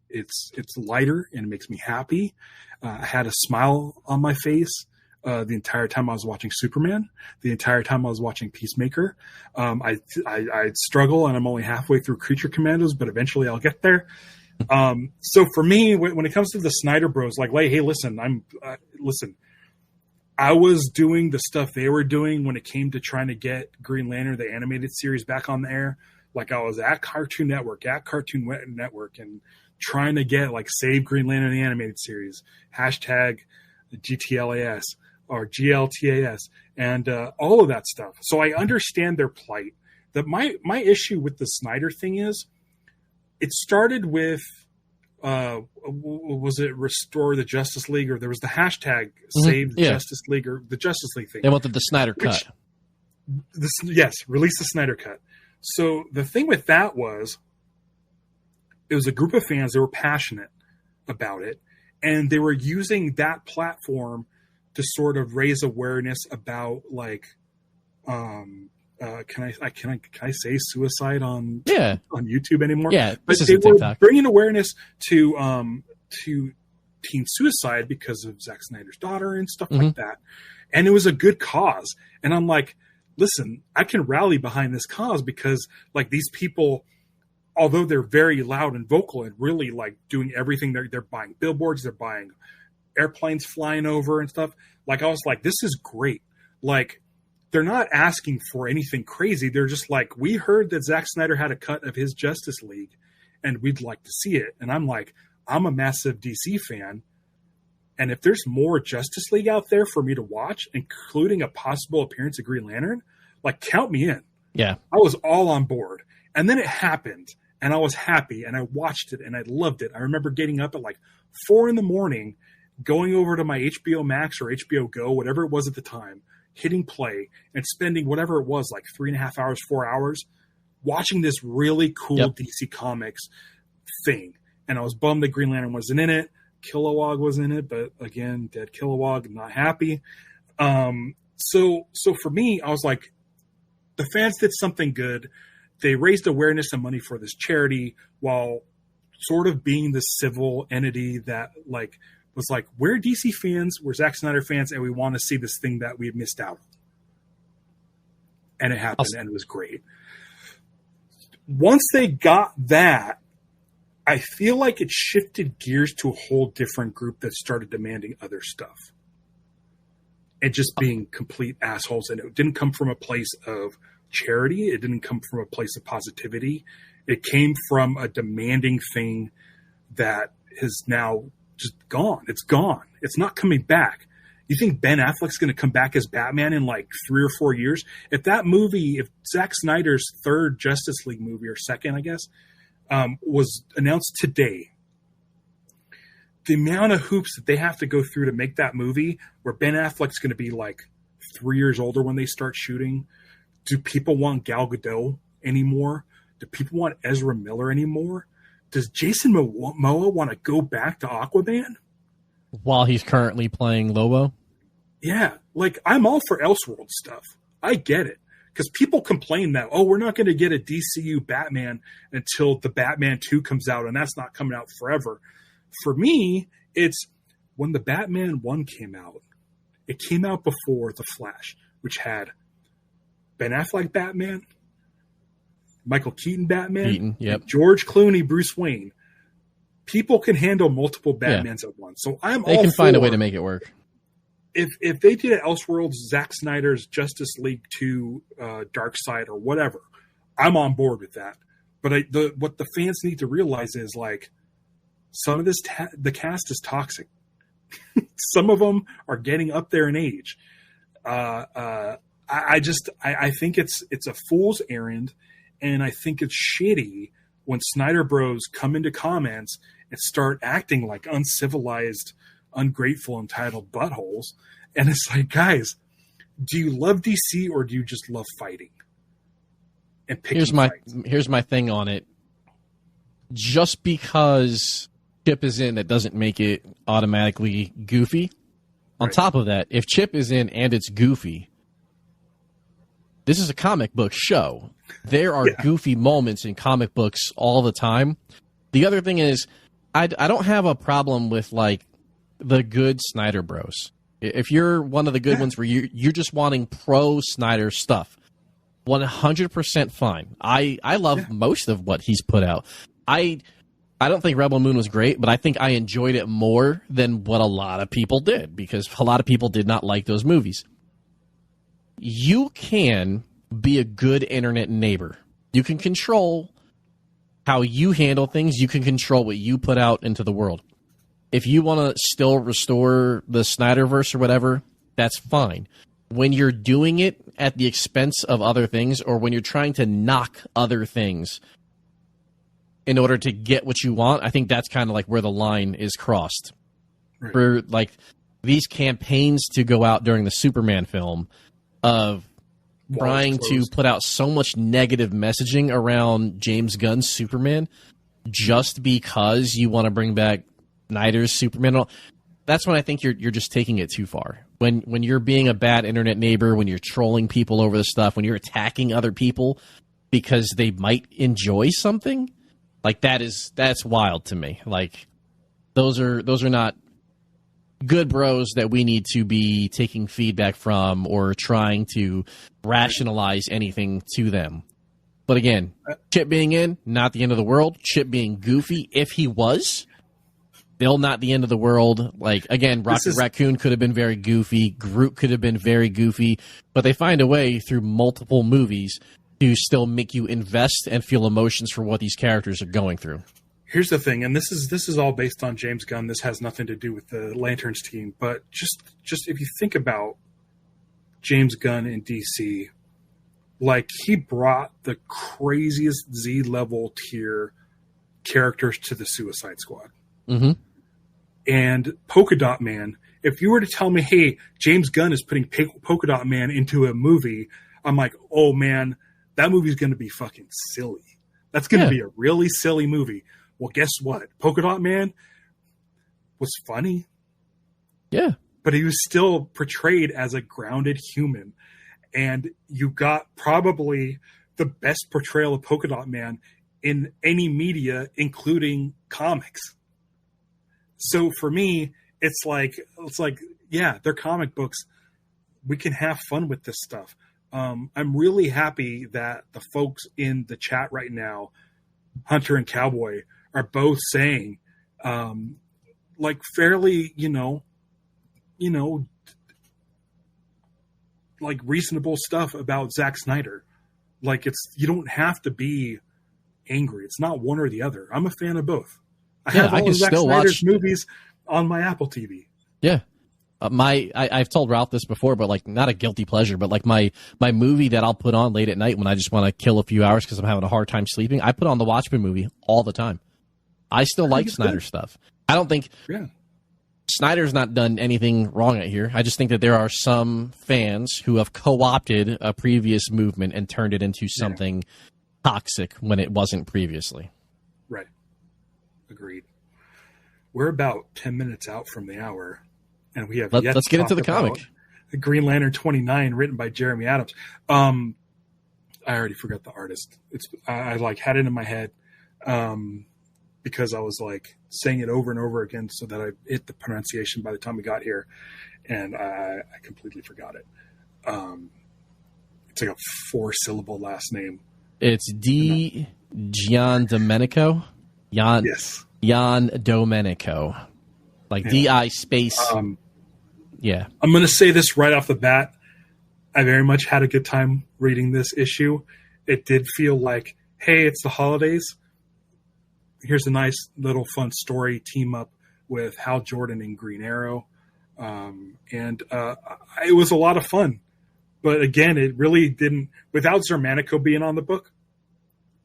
it's lighter and it makes me happy. I had a smile on my face the entire time I was watching Superman, the entire time I was watching Peacemaker. I'd struggle, and I'm only halfway through Creature Commandos, but eventually I'll get there. So for me, when it comes to the Snyder Bros, like, hey, listen, listen. I was doing the stuff they were doing when it came to trying to get Green Lantern, the animated series, back on the air. Like I was at Cartoon Network, and trying to get save Green Lantern, the animated series, hashtag GTLAS or GLTAS, and all of that stuff. So I understand their plight. That my issue with the Snyder thing is, it started with, was it Restore the Justice League, or there was the hashtag Save the Justice League, or the Justice League thing. They wanted the Snyder Cut. Release the Snyder Cut. So the thing with that was, it was a group of fans that were passionate about it, and they were using that platform to sort of raise awareness about can I say suicide on YouTube anymore? Yeah, but they were bringing awareness to teen suicide because of Zack Snyder's daughter and stuff like that, and it was a good cause. And I'm like, listen, I can rally behind this cause because these people, although they're very loud and vocal and really doing everything, they're buying billboards, they're buying airplanes flying over and stuff. I was like, this is great. They're not asking for anything crazy. They're just we heard that Zack Snyder had a cut of his Justice League and we'd like to see it. And I'm like, I'm a massive DC fan. And if there's more Justice League out there for me to watch, including a possible appearance of Green Lantern, count me in. Yeah. I was all on board. And then it happened and I was happy and I watched it and I loved it. I remember getting up at 4 a.m, going over to my HBO Max or HBO Go, whatever it was at the time, hitting play and spending whatever it was, 3.5 hours, 4 hours, watching this really cool DC Comics thing. And I was bummed that Green Lantern wasn't in it. Kilowog was in it, but again, dead Kilowog, not happy. So for me, I was like, the fans did something good. They raised awareness and money for this charity while sort of being the civil entity that was we're DC fans, we're Zack Snyder fans, and we want to see this thing that we've missed out on. And it happened, and it was great. once they got that, I feel like it shifted gears to a whole different group that started demanding other stuff and just being complete assholes. And it didn't come from a place of charity. It didn't come from a place of positivity. It came from a demanding thing that is now just gone. It's gone. It's not coming back. You think Ben Affleck's going to come back as Batman in like 3 or 4 years? If Zack Snyder's third Justice League movie, or second, I guess, was announced today, the amount of hoops that they have to go through to make that movie, where Ben Affleck's going to be like 3 years older when they start shooting. Do people want Gal Gadot anymore? Do people want Ezra Miller anymore? Does Jason Momoa want to go back to Aquaman? While he's currently playing Lobo? Yeah, like I'm all for Elseworld stuff. I get it. Because people complain that, we're not going to get a DCU Batman until the Batman 2 comes out, and that's not coming out forever. For me, it's when the Batman 1 came out, it came out before The Flash, which had Ben Affleck Batman, Michael Keaton Batman, yep. George Clooney Bruce Wayne. People can handle multiple Batmans at once. So they can find a way to make it work. If they did Elseworlds, Zack Snyder's Justice League 2, Darkseid, or whatever, I'm on board with that. But what the fans need to realize is, like, some of the cast is toxic. Some of them are getting up there in age. I think it's a fool's errand, and I think it's shitty when Snyder Bros come into comments and start acting like uncivilized, ungrateful, entitled buttholes. And it's like, guys, do you love DC or do you just love fighting? And here's my thing on it. Just because Chip is in, that doesn't make it automatically goofy. On top of that, if Chip is in and it's goofy, this is a comic book show. There are goofy moments in comic books all the time. The other thing is, I don't have a problem with, like, the good Snyder Bros. If you're one of the good ones where you're just wanting pro Snyder stuff, 100% fine. I love most of what he's put out. I don't think Rebel Moon was great, but I think I enjoyed it more than what a lot of people did, because a lot of people did not like those movies. You can be a good internet neighbor. You can control how you handle things. You can control what you put out into the world. If you want to still restore the Snyderverse or whatever, that's fine. When you're doing it at the expense of other things, or when you're trying to knock other things in order to get what you want, I think that's kind of like where the line is crossed. Right. For, like, these campaigns to go out during the Superman film of trying to put out so much negative messaging around James Gunn's Superman just because you want to bring back Snyder's Superman. That's when I think you're just taking it too far. When you're being a bad internet neighbor, when you're trolling people over the stuff, when you're attacking other people because they might enjoy something, like, that's wild to me. Like, those are not good bros that we need to be taking feedback from or trying to rationalize anything to them. But again, Chip being in, not the end of the world. Chip being goofy, if he was, still not the end of the world. Like, again, Rocket Raccoon could have been very goofy. Groot could have been very goofy. But they find a way through multiple movies to still make you invest and feel emotions for what these characters are going through. Here's the thing, and this is all based on James Gunn. This has nothing to do with the Lanterns team. But just if you think about James Gunn in DC, like, he brought the craziest Z-level tier characters to the Suicide Squad. Mm-hmm. And Polka Dot Man, if you were to tell me, hey, James Gunn is putting Polka Dot Man into a movie, I'm like, oh, man, that movie's going to be fucking silly. That's going to be a really silly movie. Well, guess what? Polka Dot Man was funny. Yeah. But he was still portrayed as a grounded human. And you got probably the best portrayal of Polka Dot Man in any media, including comics. So for me, it's like, yeah, they're comic books. We can have fun with this stuff. I'm really happy that the folks in the chat right now, Hunter and Cowboy, are both saying, like fairly, like reasonable stuff about Zack Snyder. Like you don't have to be angry. It's not one or the other. I'm a fan of both. I have all of Zack Snyder's movies on my Apple TV. Yeah. I've told Ralph this before, but like not a guilty pleasure, but like my movie that I'll put on late at night when I just want to kill a few hours because I'm having a hard time sleeping, I put on the Watchmen movie all the time. I still like Snyder stuff. I don't think Snyder's not done anything wrong out here. I just think that there are some fans who have co-opted a previous movement and turned it into something toxic when it wasn't previously. Right. Agreed. We're about 10 minutes out from the hour. And we have let's get into the comic. Green Lantern 29, written by Jeremy Adams. I already forgot the artist. I like had it in my head because I was like saying it over and over again so that I hit the pronunciation by the time we got here, and I completely forgot it. It's like a 4-syllable last name. It's Gian Domenico. Yes. Jan Domenico. Like D-I space. Yeah. I'm going to say this right off the bat. I very much had a good time reading this issue. It did feel like, hey, it's the holidays. Here's a nice little fun story team up with Hal Jordan and Green Arrow. It was a lot of fun. But again, it really didn't, without Zermanico being on the book,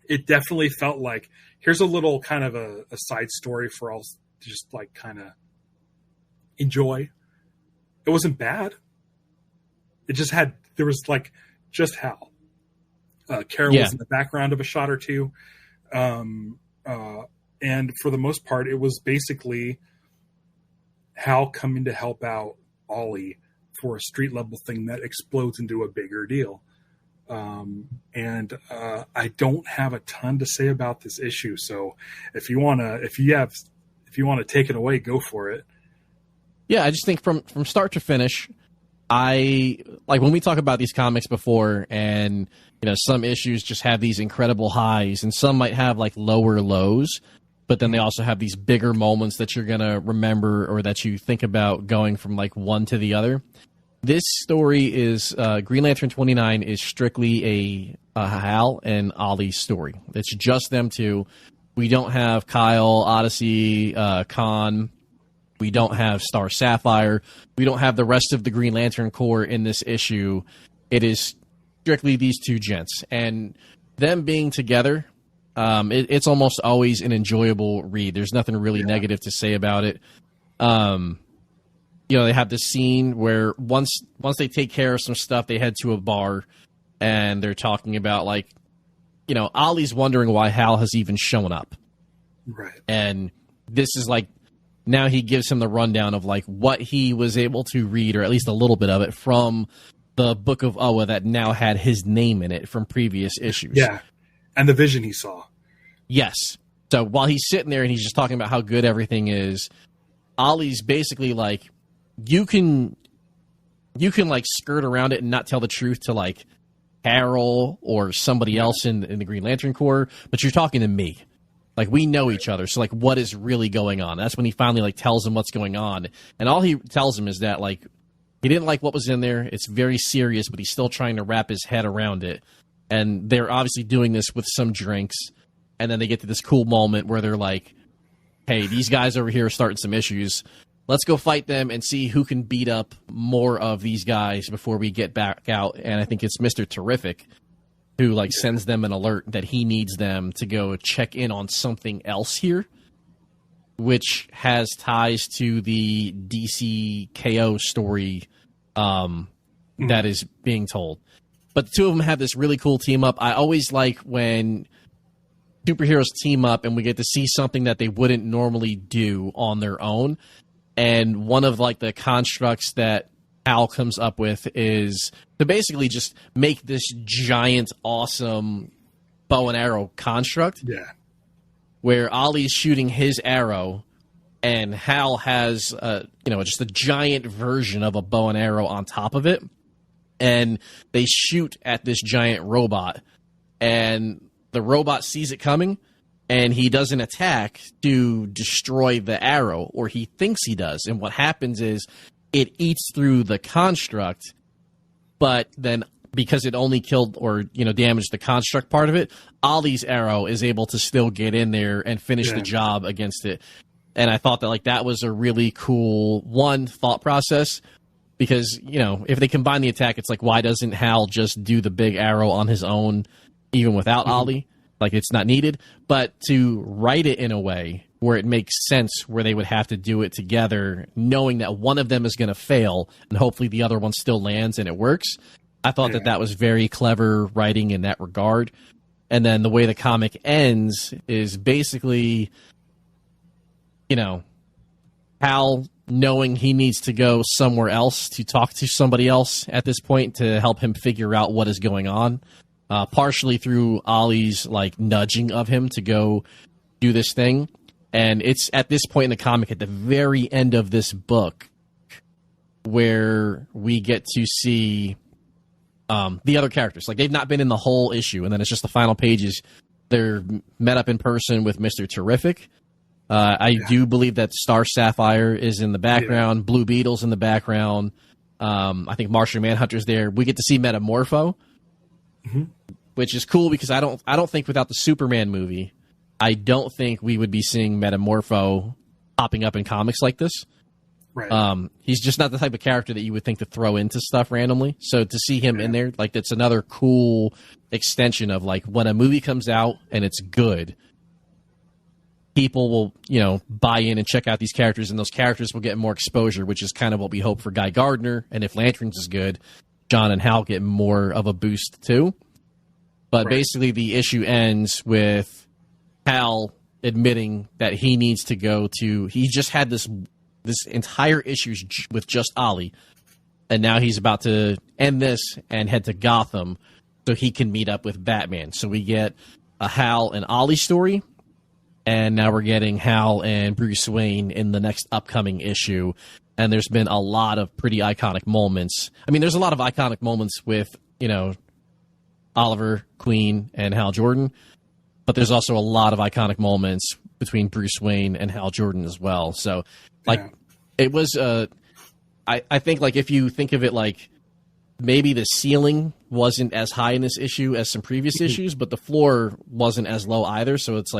it definitely felt like, here's a little kind of a side story for all to just like kind of enjoy. It wasn't bad. It just there was like just Hal. Carol was in the background of a shot or two. And for the most part, it was basically Hal coming to help out Ollie for a street level thing that explodes into a bigger deal. I don't have a ton to say about this issue. So if you want to take it away, go for it. Yeah, I just think from start to finish, I like when we talk about these comics before, and some issues just have these incredible highs, and some might have like lower lows, but then they also have these bigger moments that you're gonna remember or that you think about going from like one to the other. This story is Green Lantern 29 is strictly a Hal and Ollie story. It's just them two. We don't have Kyle, Odyssey, Khan. We don't have Star Sapphire. We don't have the rest of the Green Lantern Corps in this issue. It is strictly these two gents. And them being together, it's almost always an enjoyable read. There's nothing really negative to say about it. They have this scene where once they take care of some stuff, they head to a bar, and they're talking about, like, Ollie's wondering why Hal has even shown up. Right. And this is like, now he gives him the rundown of like what he was able to read, or at least a little bit of it, from the Book of Oa that now had his name in it from previous issues. Yeah. And the vision he saw. Yes. So while he's sitting there and he's just talking about how good everything is, Ollie's basically like, you can like skirt around it and not tell the truth to like Carol or somebody else in the Green Lantern Corps, but you're talking to me. Like, we know each other, so like, what is really going on? That's when he finally like tells him what's going on, and all he tells him is that like he didn't like what was in there. It's very serious, but he's still trying to wrap his head around it. And they're obviously doing this with some drinks, and then they get to this cool moment where they're like, "Hey, these guys over here are starting some issues. Let's go fight them and see who can beat up more of these guys before we get back out." And I think it's Mr. Terrific who like sends them an alert that he needs them to go check in on something else here, which has ties to the DC KO story that is being told. But the two of them have this really cool team up. I always like when superheroes team up and we get to see something that they wouldn't normally do on their own. And one of like the constructs that Hal comes up with is to basically just make this giant, awesome bow and arrow construct. Yeah. Where Ollie's shooting his arrow, and Hal has, just a giant version of a bow and arrow on top of it. and they shoot at this giant robot, and the robot sees it coming, and he doesn't attack to destroy the arrow, or he thinks he does. And what happens is it eats through the construct, but then because it only killed or damaged the construct part of it, Ollie's arrow is able to still get in there and finish the job against it. And I thought that that was a really cool thought process, because if they combine the attack, it's like, why doesn't Hal just do the big arrow on his own even without Ollie? Like, it's not needed. But to write it in a way where it makes sense, where they would have to do it together, knowing that one of them is going to fail and hopefully the other one still lands and it works, I thought that was very clever writing in that regard. And then the way the comic ends is basically, Hal knowing he needs to go somewhere else to talk to somebody else at this point to help him figure out what is going on. Partially through Ollie's nudging of him to go do this thing. And it's at this point in the comic, at the very end of this book, where we get to see the other characters. Like, they've not been in the whole issue, and then it's just the final pages. They're met up in person with Mr. Terrific. I do believe that Star Sapphire is in the background, Blue Beetle's in the background. I think Martian Manhunter's there. We get to see Metamorpho. Which is cool, because I don't think without the Superman movie, I don't think we would be seeing Metamorpho popping up in comics like this. Right. He's just not the type of character that you would think to throw into stuff randomly. So to see him in there, that's another cool extension of when a movie comes out and it's good, people will buy in and check out these characters, and those characters will get more exposure, which is kind of what we hope for Guy Gardner. And if Lanterns is good, John and Hal get more of a boost too. But basically the issue ends with Hal admitting that he needs to go to... He just had this entire issue with just Ollie, and now he's about to end this and head to Gotham so he can meet up with Batman. So we get a Hal and Ollie story, and now we're getting Hal and Bruce Wayne in the next upcoming issue. And there's been a lot of pretty iconic moments. I mean, there's a lot of iconic moments with, Oliver Queen and Hal Jordan, but there's also a lot of iconic moments between Bruce Wayne and Hal Jordan as well. So, it was, I think, if you think of it maybe the ceiling wasn't as high in this issue as some previous issues, but the floor wasn't as low either. So it's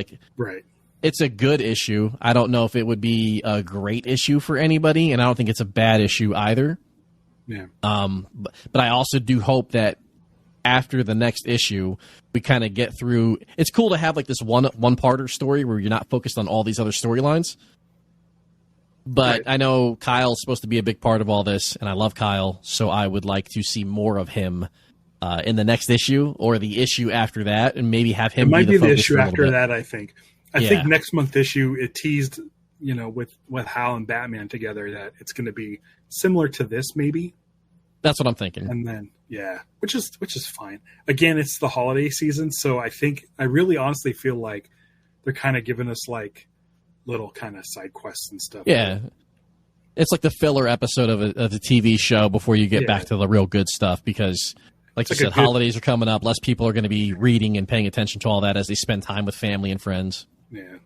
it's a good issue. I don't know if it would be a great issue for anybody, and I don't think it's a bad issue either. Yeah. But I also do hope that after the next issue, we kind of get through. It's cool to have this one-parter story where you're not focused on all these other storylines. But I know Kyle's supposed to be a big part of all this, and I love Kyle, so I would like to see more of him in the next issue or the issue after that, and maybe have him. It might be the issue after that. I think next month issue it teased, with Hal and Batman together, that it's going to be similar to this, maybe. That's what I'm thinking. And then which is fine. Again, it's the holiday season, so I really honestly feel like they're kind of giving us little kind of side quests and stuff. Yeah. It's like the filler episode of the TV show before you get back to the real good stuff, because like you said, holidays are coming up. Less people are going to be reading and paying attention to all that as they spend time with family and friends. Yeah.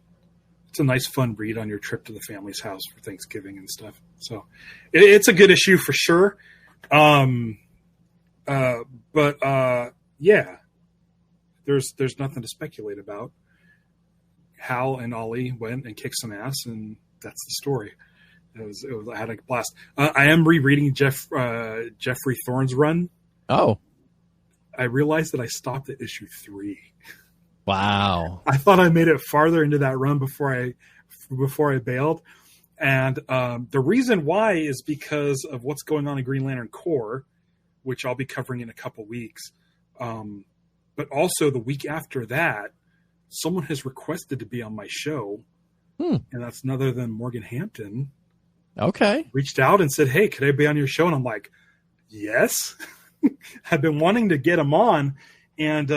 It's a nice, fun read on your trip to the family's house for Thanksgiving and stuff. So it's a good issue for sure. There's nothing to speculate about. Hal and Ollie went and kicked some ass, and that's the story. I had a blast. I am rereading Jeffrey Thorne's run. Oh. I realized that I stopped at issue 3. Wow. I thought I made it farther into that run before I bailed. And the reason why is because of what's going on in Green Lantern Corps, which I'll be covering in a couple weeks. But also the week after that, someone has requested to be on my show. And that's none other than Morgan Hampton. Okay. Reached out and said, "Hey, could I be on your show?" And I'm like, yes. I've been wanting to get him on. And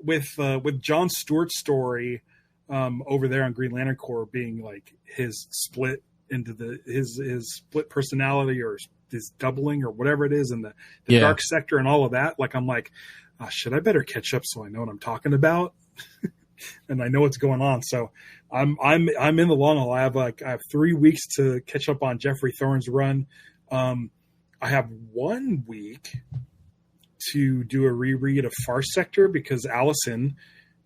with John Stewart's story over there on Green Lantern Corps being like his split into his split personality or this doubling or whatever it is in the dark sector and all of that. Like, I'm like, should I better catch up so I know what I'm talking about? And I know what's going on. So I'm in the long haul. I have 3 weeks to catch up on Jeffrey Thorne's run. I have 1 week to do a reread of Far Sector because Allison,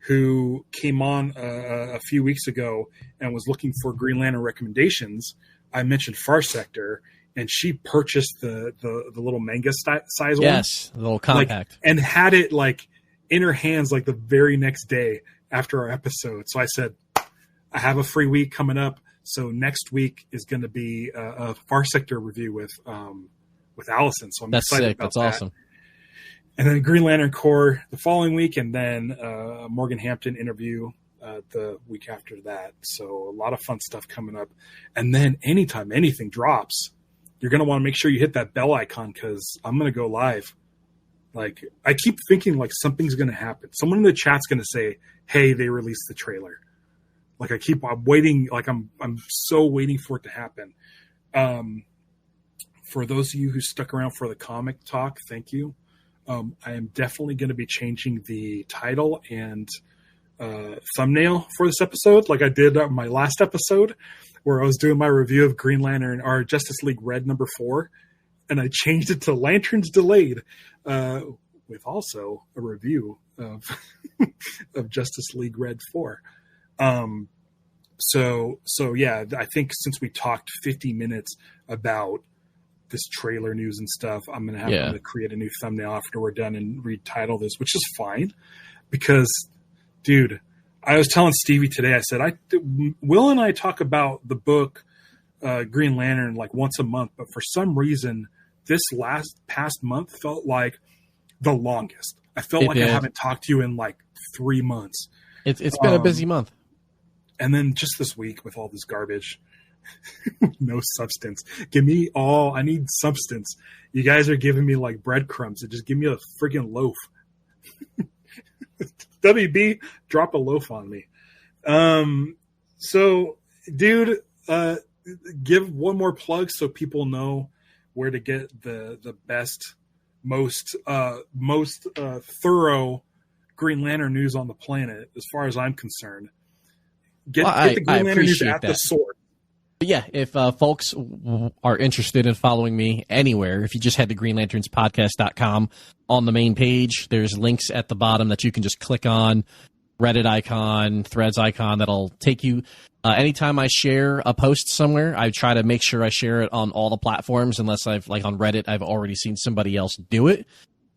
who came on a few weeks ago and was looking for Green Lantern recommendations, I mentioned Far Sector, and she purchased the little manga size one. Yes, the little compact. And had it like in her hands like the very next day after our episode. So I said, I have a free week coming up. So next week is going to be a Far Sector review with Allison. So I'm excited about that. That's awesome. And then Green Lantern Corps the following week, and then a Morgan Hampton interview the week after that. So a lot of fun stuff coming up. And then anytime anything drops, you're going to want to make sure you hit that bell icon because I'm going to go live. Like, I keep thinking like something's going to happen. Someone in the chat's going to say, hey, they released the trailer. Like, I'm waiting. Like, I'm so waiting for it to happen. For those of you who stuck around for the comic talk, thank you. I am definitely going to be changing the title and thumbnail for this episode, like I did on my last episode, where I was doing my review of Green Lantern or Justice League Red #4, and I changed it to Lanterns Delayed, with also a review of of Justice League Red 4. So yeah, I think since we talked 50 minutes about this trailer news and stuff, I'm going to have to create a new thumbnail after we're done and retitle this, which is fine because, dude, I was telling Stevie today, I said, Will and I talk about the book Green Lantern like once a month, but for some reason this past month felt like the longest. I felt like I haven't talked to you in like 3 months. It's been a busy month. And then just this week with all this garbage, no substance. I need substance. You guys are giving me like breadcrumbs. So just give me a freaking loaf. WB, drop a loaf on me. So, dude, give one more plug so people know where to get the best, most thorough Green Lantern news on the planet, as far as I'm concerned. Get the Green Lantern news at the source. But yeah, if folks are interested in following me anywhere, if you just head to greenlanternspodcast.com, on the main page, there's links at the bottom that you can just click on, Reddit icon, Threads icon, that'll take you. Anytime I share a post somewhere, I try to make sure I share it on all the platforms, unless on Reddit, I've already seen somebody else do it.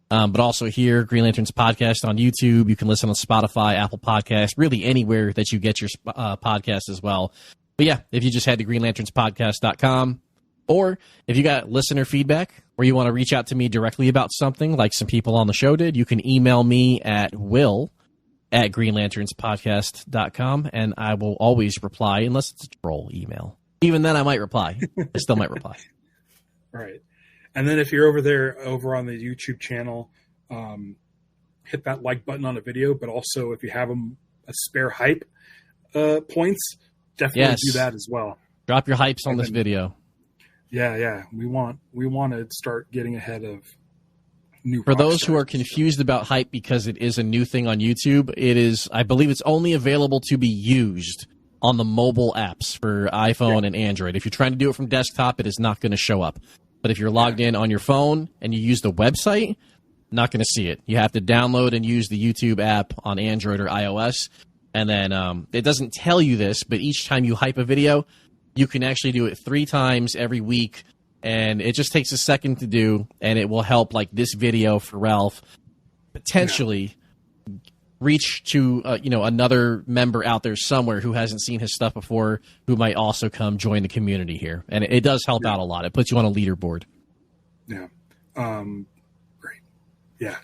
But also here, Green Lantern's podcast on YouTube. You can listen on Spotify, Apple Podcasts, really anywhere that you get your podcast as well. But yeah, if you just head to greenlanternspodcast.com, or if you got listener feedback or you want to reach out to me directly about something like some people on the show did, you can email me at will@greenlanternspodcast.com, and I will always reply, unless it's a troll email. Even then, I might reply. I still might reply. Right. And then if you're over on the YouTube channel, hit that like button on a video, but also if you have a spare hype points, definitely do that as well. Drop your hypes on this video. Yeah. We want to start getting ahead of new. For those who are confused about hype because it is a new thing on YouTube, I believe it's only available to be used on the mobile apps for iPhone and Android. If you're trying to do it from desktop, it is not going to show up. But if you're logged in on your phone and you use the website, not going to see it. You have to download and use the YouTube app on Android or iOS. And then it doesn't tell you this, but each time you hype a video, you can actually do it 3 times every week. And it just takes a second to do, and it will help, like this video for Ralph, potentially reach to another member out there somewhere who hasn't seen his stuff before, who might also come join the community here. And it does help out a lot. It puts you on a leaderboard. Yeah. Great. Yeah.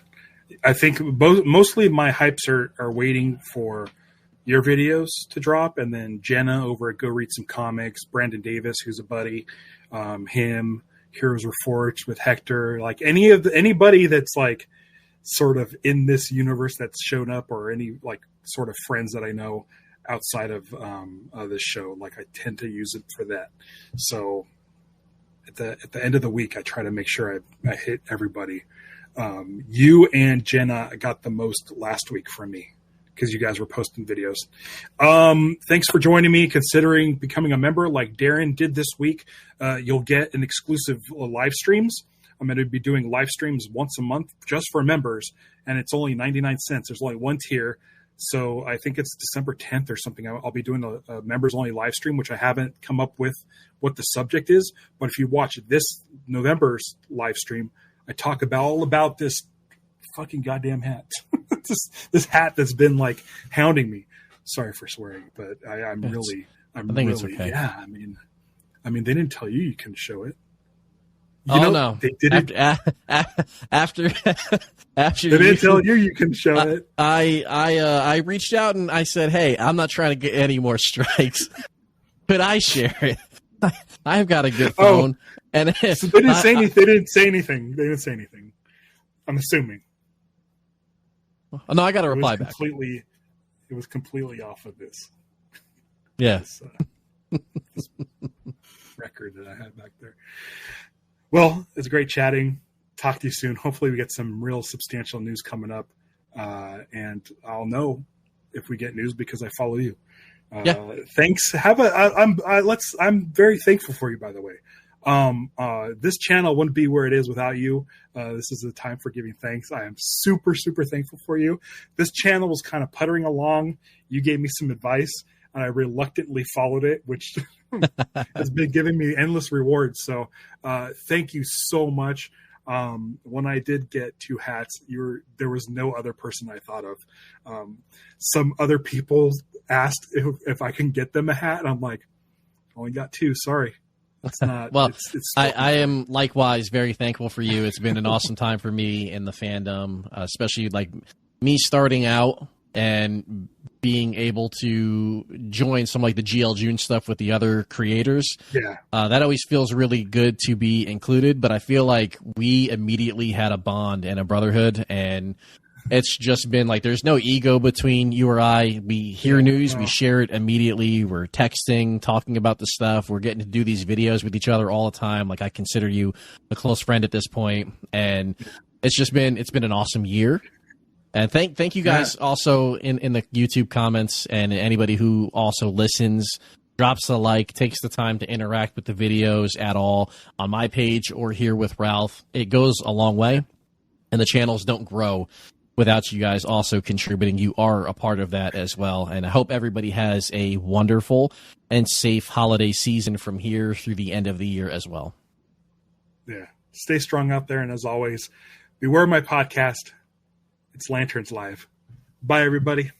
I think mostly my hypes are waiting for your videos to drop, and then Jenna over at Go Read Some Comics, Brandon Davis, who's a buddy, him, Heroes Reforged with Hector, like anybody that's like sort of in this universe that's shown up, or any like sort of friends that I know outside of this show, like I tend to use it for that. So at the end of the week, I try to make sure I hit everybody. You and Jenna got the most last week from me because you guys were posting videos. Thanks for joining me. Considering becoming a member like Darren did this week, you'll get an exclusive live streams. I'm going to be doing live streams once a month just for members, and it's only 99 cents. There's only one tier. So I think it's December 10th or something. I'll be doing a members-only live stream, which I haven't come up with what the subject is. But if you watch this November's live stream, I talk all about this fucking goddamn hat. this hat that's been like hounding me. Sorry for swearing, but I'm really it's okay. Yeah, I mean, they didn't tell you couldn't show it. No, they didn't. After they didn't tell you can show it. I reached out and I said, "Hey, I'm not trying to get any more strikes. Could I share it? I've got a good phone." And so they didn't say anything. They didn't say anything. I'm assuming. No, I got a reply back. It was completely off of this. Yeah. This record that I had back there. Well, it's great chatting. Talk to you soon. Hopefully we get some real substantial news coming up. And I'll know if we get news because I follow you. Thanks. I'm very thankful for you, by the way. This channel wouldn't be where it is without you. This is a time for giving thanks. I am super, super thankful for you. This channel was kind of puttering along. You gave me some advice and I reluctantly followed it, which has been giving me endless rewards. So thank you so much. When I did get 2 hats, there was no other person I thought of. Some other people asked if I can get them a hat, and I'm like, only got 2. Sorry. It's not. Well, I am likewise very thankful for you. It's been an awesome time for me in the fandom, especially like me starting out and being able to join some like the GL June stuff with the other creators. Yeah. That always feels really good to be included, but I feel like we immediately had a bond and a brotherhood, and it's just been like there's no ego between you or I. We hear news, we share it immediately. We're texting, talking about the stuff. We're getting to do these videos with each other all the time. Like I consider you a close friend at this point, and it's been an awesome year. And thank you guys also in the YouTube comments, and anybody who also listens, drops a like, takes the time to interact with the videos at all on my page or here with Ralph. It goes a long way, and the channels don't grow without you guys also contributing. You are a part of that as well. And I hope everybody has a wonderful and safe holiday season from here through the end of the year as well. Yeah. Stay strong out there. And as always, beware my podcast. It's Lanterns Live. Bye, everybody.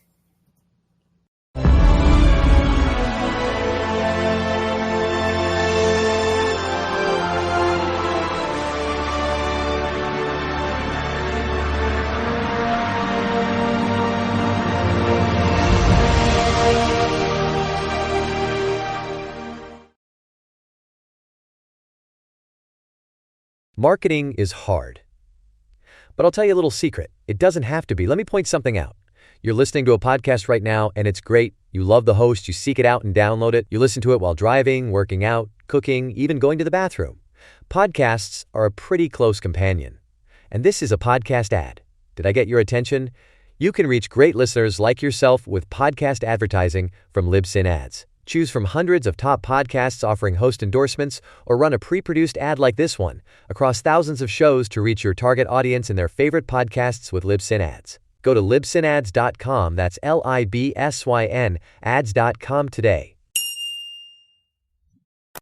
Marketing is hard. But I'll tell you a little secret. It doesn't have to be. Let me point something out. You're listening to a podcast right now, and it's great. You love the host. You seek it out and download it. You listen to it while driving, working out, cooking, even going to the bathroom. Podcasts are a pretty close companion. And this is a podcast ad. Did I get your attention? You can reach great listeners like yourself with podcast advertising from Libsyn Ads. Choose from hundreds of top podcasts offering host endorsements, or run a pre-produced ad like this one across thousands of shows to reach your target audience in their favorite podcasts with Libsyn Ads. Go to libsynads.com, that's Libsyn, ads.com today.